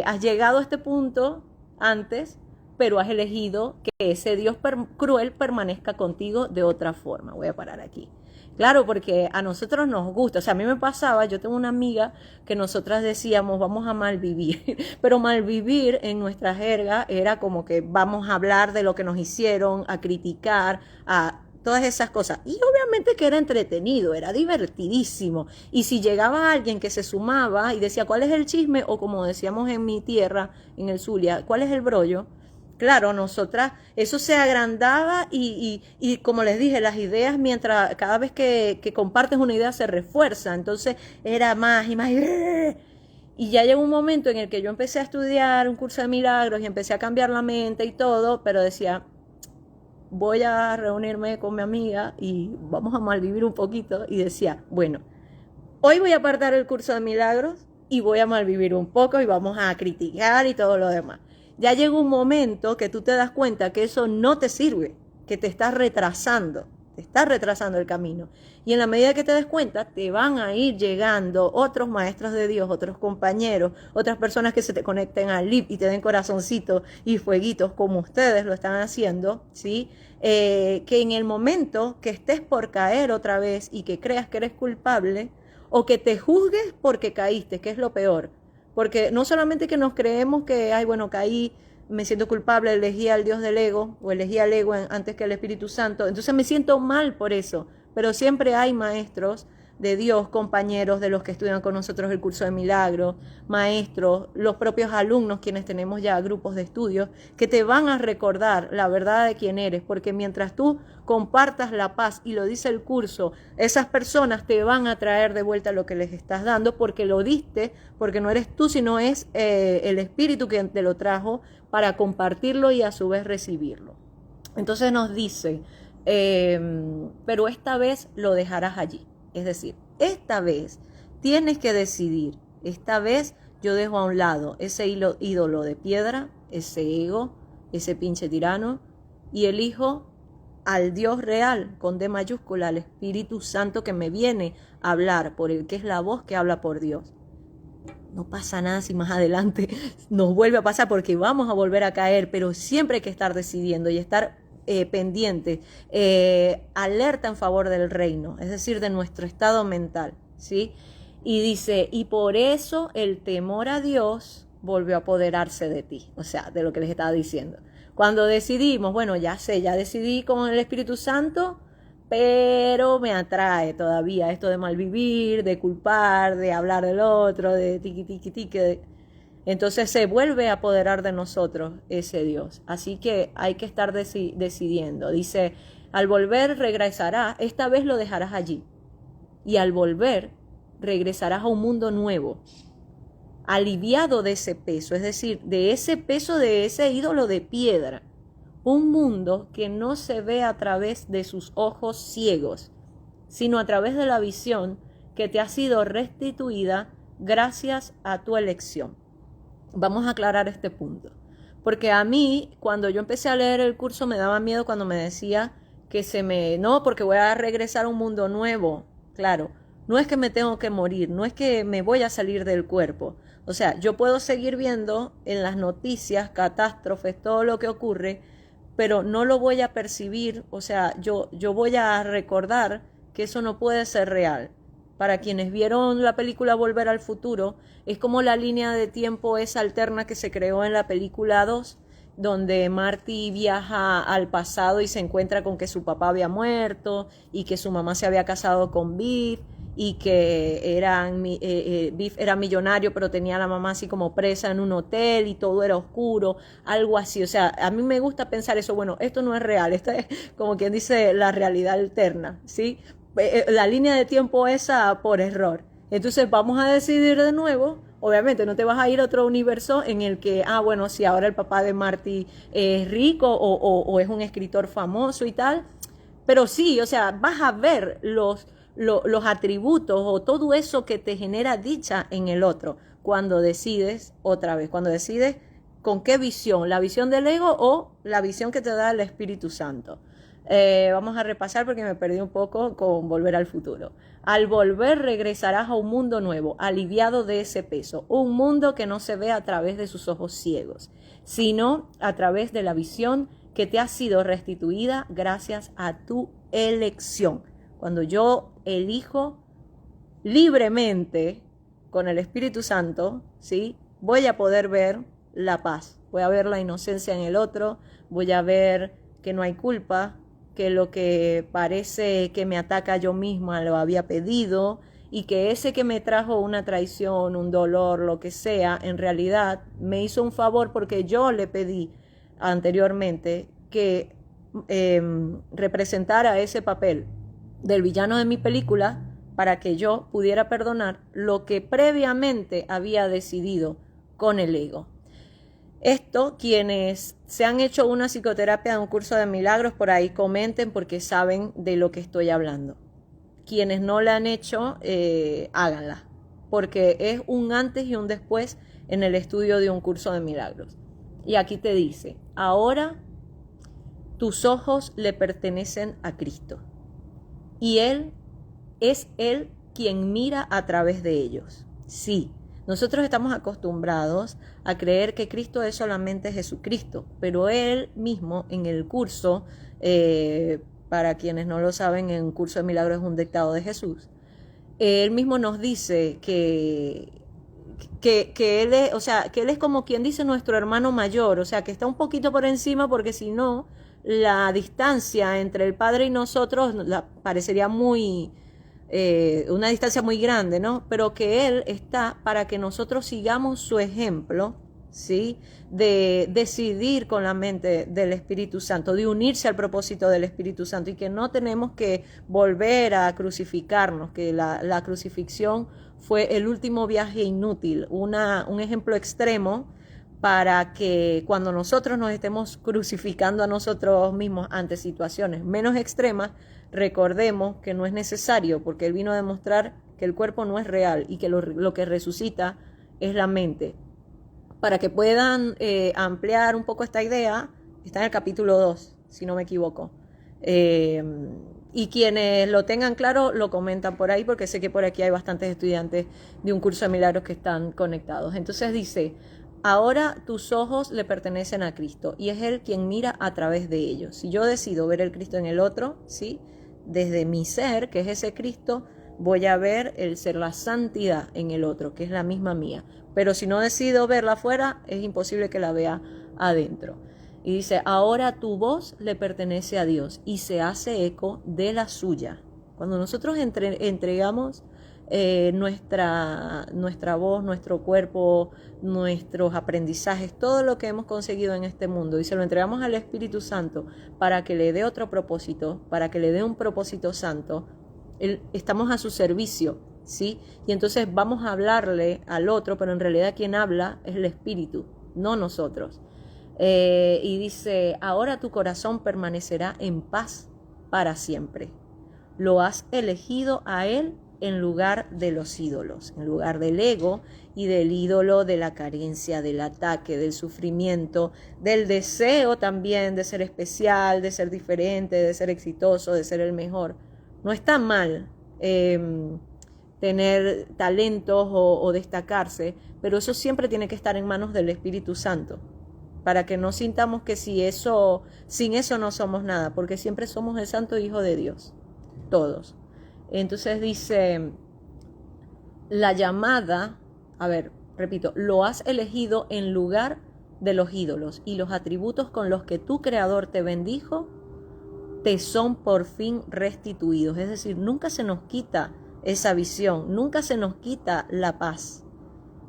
has llegado a este punto antes, pero has elegido que ese Dios cruel permanezca contigo de otra forma. Voy a parar aquí. Claro, porque a nosotros nos gusta, o sea, a mí me pasaba, yo tengo una amiga que nosotras decíamos, vamos a malvivir, pero malvivir en nuestra jerga era como que vamos a hablar de lo que nos hicieron, a criticar, a todas esas cosas. Y obviamente que era entretenido, era divertidísimo. Y si llegaba alguien que se sumaba y decía, ¿cuál es el chisme? O como decíamos en mi tierra, en el Zulia, ¿cuál es el brollo? Claro, nosotras, eso se agrandaba y como les dije, las ideas, cada vez que compartes una idea se refuerza, entonces era más y más. Y ya llegó un momento en el que yo empecé a estudiar un curso de milagros y empecé a cambiar la mente y todo, pero decía, voy a reunirme con mi amiga y vamos a malvivir un poquito, y decía, bueno, hoy voy a apartar el curso de milagros y voy a malvivir un poco y vamos a criticar y todo lo demás. Ya llega un momento que tú te das cuenta que eso no te sirve, que te estás retrasando. te está retrasando el camino. Y en la medida que te des cuenta, te van a ir llegando otros maestros de Dios, otros compañeros, otras personas que se te conecten al LIP y te den corazoncitos y fueguitos como ustedes lo están haciendo, ¿sí? Que en el momento que estés por caer otra vez y que creas que eres culpable, o que te juzgues porque caíste, que es lo peor. Porque no solamente que nos creemos que, ay, bueno, caí, me siento culpable, elegí al Dios del ego, o elegí al ego antes que al Espíritu Santo, entonces me siento mal por eso. Pero siempre hay maestros de Dios, compañeros de los que estudian con nosotros el curso de milagros, maestros, los propios alumnos, quienes tenemos ya grupos de estudios, que te van a recordar la verdad de quién eres, porque mientras tú compartas la paz, y lo dice el curso, esas personas te van a traer de vuelta lo que les estás dando, porque lo diste, porque no eres tú, sino es el Espíritu que te lo trajo para compartirlo y a su vez recibirlo. Entonces nos dice, pero esta vez lo dejarás allí. Es decir, esta vez tienes que decidir, esta vez yo dejo a un lado ese ídolo de piedra, ese ego, ese pinche tirano, y elijo al Dios real, con D mayúscula, al Espíritu Santo que me viene a hablar, por el que es la voz que habla por Dios. No pasa nada si más adelante nos vuelve a pasar, porque vamos a volver a caer, pero siempre hay que estar decidiendo y estar pendiente, alerta en favor del reino, es decir, de nuestro estado mental, ¿sí? Y dice, y por eso el temor a Dios volvió a apoderarse de ti, o sea, de lo que les estaba diciendo. Cuando decidimos, bueno, ya sé, ya decidí con el Espíritu Santo, pero me atrae todavía esto de malvivir, de culpar, de hablar del otro, de tiqui, tiqui, tiqui. Entonces se vuelve a apoderar de nosotros ese Dios. Así que hay que estar decidiendo. Dice, al volver regresará, esta vez lo dejarás allí. Y al volver regresarás a un mundo nuevo, aliviado de ese peso, es decir, de ese peso de ese ídolo de piedra. Un mundo que no se ve a través de sus ojos ciegos, sino a través de la visión que te ha sido restituida gracias a tu elección. Vamos a aclarar este punto, porque a mí, cuando yo empecé a leer el curso, me daba miedo cuando me decía que no, porque voy a regresar a un mundo nuevo. Claro, no es que me tengo que morir, no es que me voy a salir del cuerpo. O sea, yo puedo seguir viendo en las noticias, catástrofes, todo lo que ocurre, pero no lo voy a percibir, o sea, yo voy a recordar que eso no puede ser real. Para quienes vieron la película Volver al Futuro, es como la línea de tiempo esa alterna que se creó en la película 2, donde Marty viaja al pasado y se encuentra con que su papá había muerto y que su mamá se había casado con Biff y que Biff era millonario pero tenía a la mamá así como presa en un hotel y todo era oscuro, algo así. O sea, a mí me gusta pensar eso, bueno, esto no es real, esto es como quien dice la realidad alterna, ¿sí? La línea de tiempo esa por error. Entonces vamos a decidir de nuevo. Obviamente no te vas a ir a otro universo en el que, bueno, si ahora el papá de Marty es rico o es un escritor famoso y tal. Pero sí, o sea, vas a ver los atributos o todo eso que te genera dicha en el otro cuando decides otra vez, cuando decides con qué visión, la visión del ego o la visión que te da el Espíritu Santo. Vamos a repasar porque me perdí un poco con Volver al Futuro. Al volver regresarás a un mundo nuevo, aliviado de ese peso, un mundo que no se ve a través de sus ojos ciegos, sino a través de la visión que te ha sido restituida gracias a tu elección. Cuando yo elijo libremente con el Espíritu Santo, ¿sí? Voy a poder ver la paz, voy a ver la inocencia en el otro, voy a ver que no hay culpa, que lo que parece que me ataca yo misma lo había pedido y que ese que me trajo una traición, un dolor, lo que sea, en realidad me hizo un favor porque yo le pedí anteriormente que representara ese papel del villano de mi película para que yo pudiera perdonar lo que previamente había decidido con el ego. Esto, quienes se han hecho una psicoterapia, un curso de milagros, por ahí comenten porque saben de lo que estoy hablando. Quienes no la han hecho, háganla, porque es un antes y un después en el estudio de un curso de milagros. Y aquí te dice, ahora tus ojos le pertenecen a Cristo. y es Él quien mira a través de ellos. Sí, nosotros estamos acostumbrados a creer que Cristo es solamente Jesucristo, pero Él mismo en el curso, para quienes no lo saben, en un curso de milagros es un dictado de Jesús, Él mismo nos dice que Él es, o sea, que Él es como quien dice nuestro hermano mayor, o sea, que está un poquito por encima porque si no, la distancia entre el Padre y nosotros parecería muy, una distancia muy grande, ¿no? Pero que Él está para que nosotros sigamos su ejemplo, ¿sí? De decidir con la mente del Espíritu Santo, de unirse al propósito del Espíritu Santo y que no tenemos que volver a crucificarnos, que la crucifixión fue el último viaje inútil, un ejemplo extremo para que cuando nosotros nos estemos crucificando a nosotros mismos ante situaciones menos extremas, recordemos que no es necesario, porque Él vino a demostrar que el cuerpo no es real y que lo que resucita es la mente. Para que puedan ampliar un poco esta idea, está en el capítulo 2, si no me equivoco. Y quienes lo tengan claro lo comentan por ahí, porque sé que por aquí hay bastantes estudiantes de un curso de milagros que están conectados. Entonces dice, ahora tus ojos le pertenecen a Cristo y es Él quien mira a través de ellos. Si yo decido ver el Cristo en el otro, ¿sí? Desde mi ser, que es ese Cristo, voy a ver el ser, la santidad en el otro, que es la misma mía. Pero si no decido verla afuera, es imposible que la vea adentro. Y dice, ahora tu voz le pertenece a Dios y se hace eco de la suya. Cuando nosotros entregamos nuestra voz, nuestro cuerpo, nuestros aprendizajes, todo lo que hemos conseguido en este mundo y se lo entregamos al Espíritu Santo para que le dé otro propósito, para que le dé un propósito santo, estamos a su servicio, ¿sí? Y entonces vamos a hablarle al otro, pero en realidad quien habla es el Espíritu, no nosotros. Y dice, ahora tu corazón permanecerá en paz para siempre. Lo has elegido a Él en lugar de los ídolos, en lugar del ego y del ídolo de la carencia, del ataque, del sufrimiento, del deseo también de ser especial, de ser diferente, de ser exitoso, de ser el mejor. No está mal tener talentos o destacarse, pero eso siempre tiene que estar en manos del Espíritu Santo, para que no sintamos que sin eso no somos nada, porque siempre somos el Santo Hijo de Dios, todos. Entonces dice, la llamada, repito, lo has elegido en lugar de los ídolos y los atributos con los que tu Creador te bendijo te son por fin restituidos. Es decir, nunca se nos quita esa visión, nunca se nos quita la paz,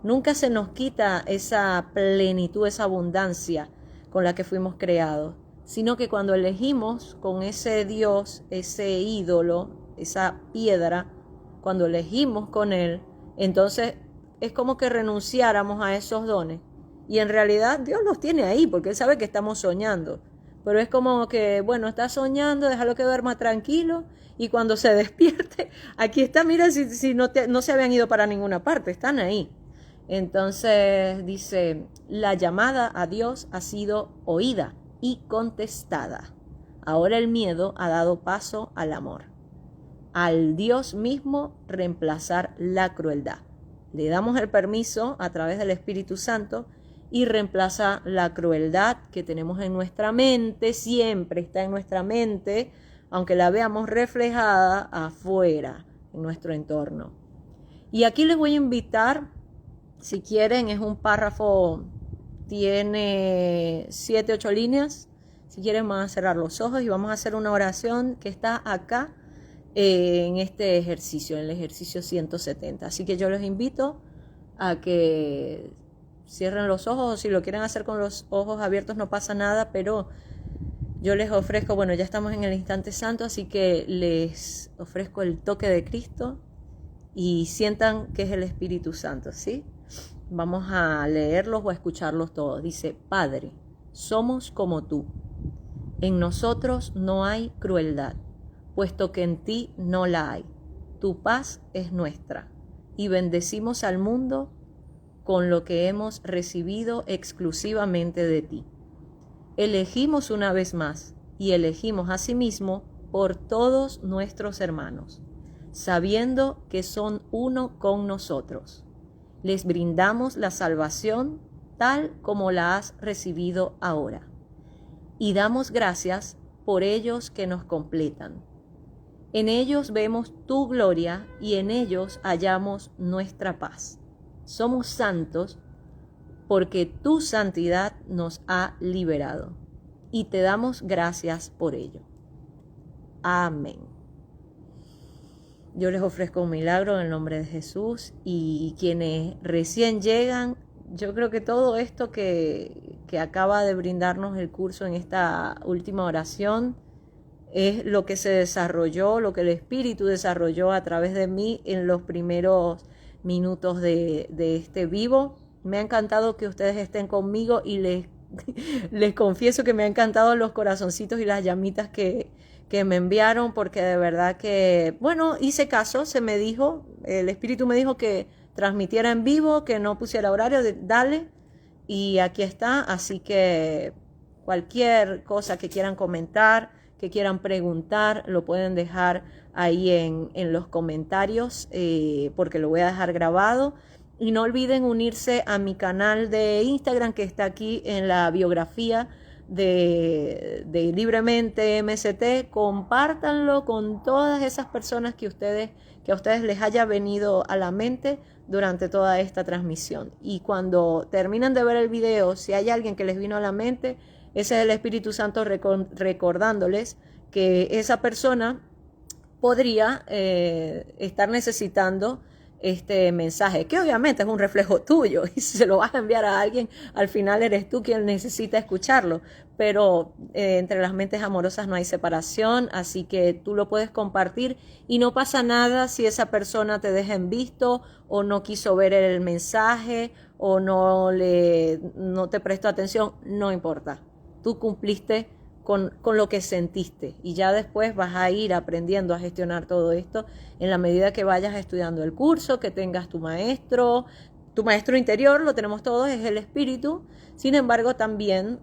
nunca se nos quita esa plenitud, esa abundancia con la que fuimos creados, sino que cuando elegimos con ese Dios, ese ídolo, esa piedra, cuando elegimos con Él, entonces es como que renunciáramos a esos dones. Y en realidad Dios los tiene ahí, porque Él sabe que estamos soñando. Pero es como que, bueno, está soñando, déjalo que duerma tranquilo, y cuando se despierte, aquí está, mira, si no se habían ido para ninguna parte, están ahí. Entonces dice, la llamada a Dios ha sido oída y contestada. Ahora el miedo ha dado paso al amor. Al Dios mismo reemplazar la crueldad. Le damos el permiso a través del Espíritu Santo y reemplaza la crueldad que tenemos en nuestra mente, siempre está en nuestra mente, aunque la veamos reflejada afuera, en nuestro entorno. Y aquí les voy a invitar, si quieren, es un párrafo, tiene 7, 8 líneas. Si quieren, van a cerrar los ojos y vamos a hacer una oración que está acá en este ejercicio, en el ejercicio 170. Así que yo les invito a que cierren los ojos, o si lo quieren hacer con los ojos abiertos no pasa nada, pero yo les ofrezco, bueno, ya estamos en el instante santo, así que les ofrezco el toque de Cristo y sientan que es el Espíritu Santo, ¿sí? Vamos a leerlos o a escucharlos todos. Dice, Padre, somos como tú. En nosotros no hay crueldad, puesto que en ti no la hay. Tu paz es nuestra y bendecimos al mundo con lo que hemos recibido exclusivamente de ti. Elegimos una vez más y elegimos asimismo por todos nuestros hermanos, sabiendo que son uno con nosotros. Les brindamos la salvación tal como la has recibido ahora. Y damos gracias por ellos que nos completan. En ellos vemos tu gloria y en ellos hallamos nuestra paz. Somos santos porque tu santidad nos ha liberado. Y te damos gracias por ello. Amén. Yo les ofrezco un milagro en el nombre de Jesús, y quienes recién llegan, yo creo que todo esto que acaba de brindarnos el curso en esta última oración es lo que se desarrolló, lo que el Espíritu desarrolló a través de mí en los primeros minutos de este vivo. Me ha encantado que ustedes estén conmigo y les confieso que me ha encantado los corazoncitos y las llamitas que me enviaron, porque de verdad que, bueno, hice caso, se me dijo, el Espíritu me dijo que transmitiera en vivo, que no pusiera horario, dale, y aquí está. Así que cualquier cosa que quieran comentar, que quieran preguntar, lo pueden dejar ahí en los comentarios, porque lo voy a dejar grabado. Y no olviden unirse a mi canal de Instagram, que está aquí en la biografía de Libremente MST. Compártanlo con todas esas personas que a ustedes les haya venido a la mente durante toda esta transmisión. Y cuando terminen de ver el video, si hay alguien que les vino a la mente, ese es el Espíritu Santo recordándoles que esa persona podría estar necesitando este mensaje, que obviamente es un reflejo tuyo, y si se lo vas a enviar a alguien, al final eres tú quien necesita escucharlo. Pero entre las mentes amorosas no hay separación, así que tú lo puedes compartir y no pasa nada si esa persona te deja en visto, o no quiso ver el mensaje, o no te prestó atención. No importa, tú cumpliste con lo que sentiste, y ya después vas a ir aprendiendo a gestionar todo esto en la medida que vayas estudiando el curso, que tengas tu maestro interior. Lo tenemos todos, es el Espíritu. Sin embargo, también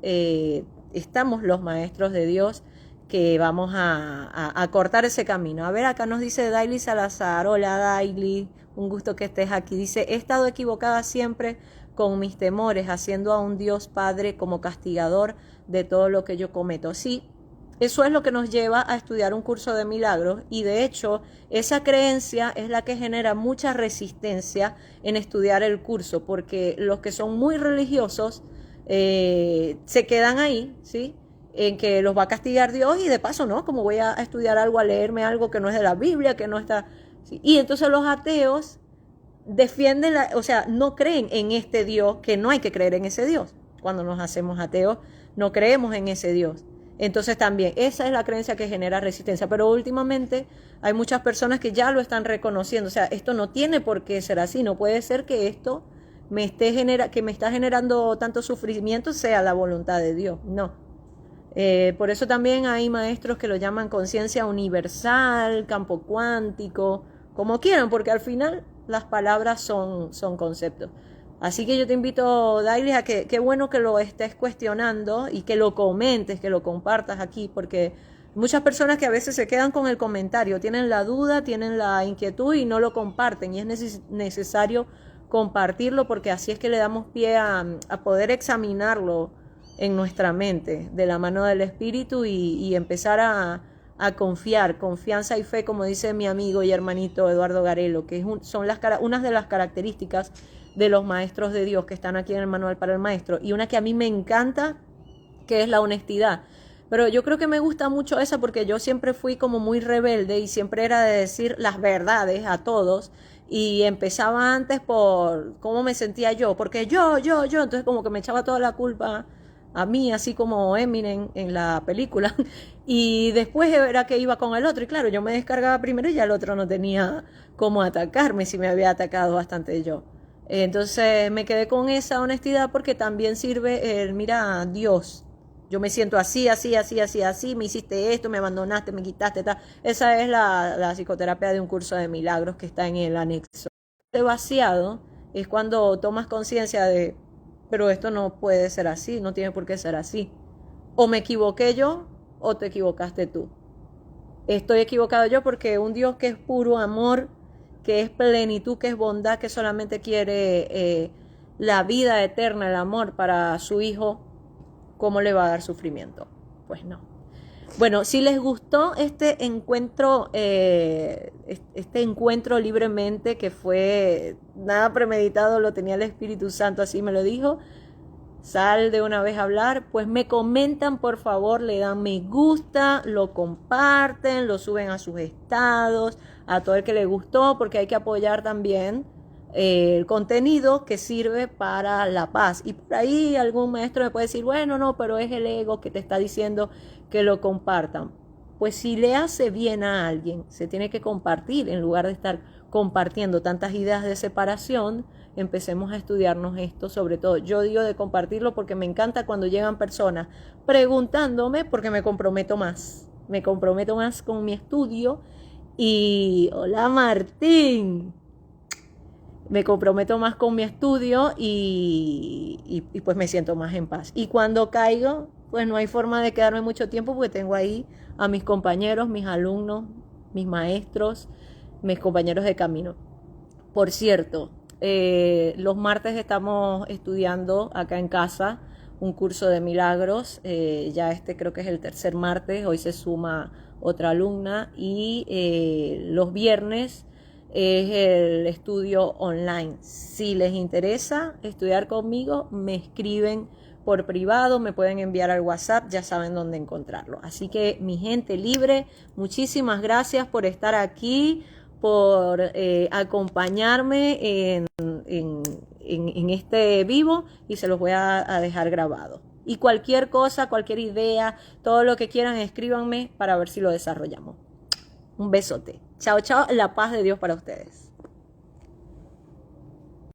estamos los maestros de Dios, que vamos a cortar ese camino. A ver, acá nos dice Daily Salazar. Hola Daily, un gusto que estés aquí. Dice: he estado equivocada siempre con mis temores, haciendo a un Dios Padre como castigador de todo lo que yo cometo. Sí, eso es lo que nos lleva a estudiar un curso de milagros, y de hecho esa creencia es la que genera mucha resistencia en estudiar el curso, porque los que son muy religiosos se quedan ahí, ¿sí?, en que los va a castigar Dios, y de paso, ¿no? Como voy a estudiar algo, a leerme algo que no es de la Biblia, que no está... ¿sí? Y entonces los ateos defienden, no creen en este Dios, que no hay que creer en ese Dios. Cuando nos hacemos ateos, no creemos en ese Dios. Entonces también, esa es la creencia que genera resistencia. Pero últimamente hay muchas personas que ya lo están reconociendo. O sea, esto no tiene por qué ser así. No puede ser que esto que me está generando tanto sufrimiento sea la voluntad de Dios. No. Por eso también hay maestros que lo llaman conciencia universal, campo cuántico, como quieran, porque al final las palabras son conceptos. Así que yo te invito, Daily, a que qué bueno que lo estés cuestionando y que lo comentes, que lo compartas aquí, porque muchas personas que a veces se quedan con el comentario, tienen la duda, tienen la inquietud y no lo comparten, y es necesario compartirlo, porque así es que le damos pie a poder examinarlo en nuestra mente de la mano del Espíritu, y empezar a confiar, confianza y fe, como dice mi amigo y hermanito Eduardo Garelo, que son unas de las características de los maestros de Dios que están aquí en el manual para el maestro, y una que a mí me encanta, que es la honestidad. Pero yo creo que me gusta mucho esa, porque yo siempre fui como muy rebelde y siempre era de decir las verdades a todos, y empezaba antes por cómo me sentía yo, porque yo, entonces como que me echaba toda la culpa a mí, así como Eminem en la película, y después era que iba con el otro, y claro, yo me descargaba primero y ya el otro no tenía cómo atacarme si me había atacado bastante yo. Entonces me quedé con esa honestidad, porque también sirve mira, Dios, yo me siento así, me hiciste esto, me abandonaste, me quitaste, tal. Esa es la psicoterapia de un curso de milagros que está en el anexo. El vaciado es cuando tomas conciencia de, pero esto no puede ser así, no tiene por qué ser así. O me equivoqué yo, o te equivocaste tú. estoy equivocado yo, porque un Dios que es puro amor, que es plenitud, que es bondad, que solamente quiere la vida eterna, el amor para su hijo, ¿cómo le va a dar sufrimiento? Pues no. Bueno, si les gustó este encuentro libremente, que fue nada premeditado, lo tenía el Espíritu Santo, así me lo dijo, sal de una vez a hablar, pues me comentan, por favor, le dan me gusta, lo comparten, lo suben a sus estados, a todo el que le gustó, porque hay que apoyar también el contenido que sirve para la paz. Y por ahí algún maestro me puede decir, bueno, no, pero es el ego que te está diciendo que lo compartan. Pues si le hace bien a alguien, se tiene que compartir en lugar de estar compartiendo tantas ideas de separación. Empecemos a estudiarnos esto, sobre todo yo digo de compartirlo porque me encanta cuando llegan personas preguntándome, porque me comprometo más con mi estudio. Y hola Martín, me comprometo más con mi estudio y pues me siento más en paz. Y cuando caigo, pues no hay forma de quedarme mucho tiempo, porque tengo ahí a mis compañeros, mis alumnos, mis maestros, mis compañeros de camino. Por cierto, los martes estamos estudiando acá en casa un curso de milagros. Ya este creo que es el tercer martes, hoy se suma otra alumna. Y los viernes es el estudio online. Si les interesa estudiar conmigo, me escriben por privado, me pueden enviar al WhatsApp, ya saben dónde encontrarlo. Así que mi gente libre, muchísimas gracias por estar aquí, por acompañarme en este vivo, y se los voy a dejar grabado. Y cualquier cosa, cualquier idea, todo lo que quieran, escríbanme para ver si lo desarrollamos. Un besote. Chao, chao. La paz de Dios para ustedes.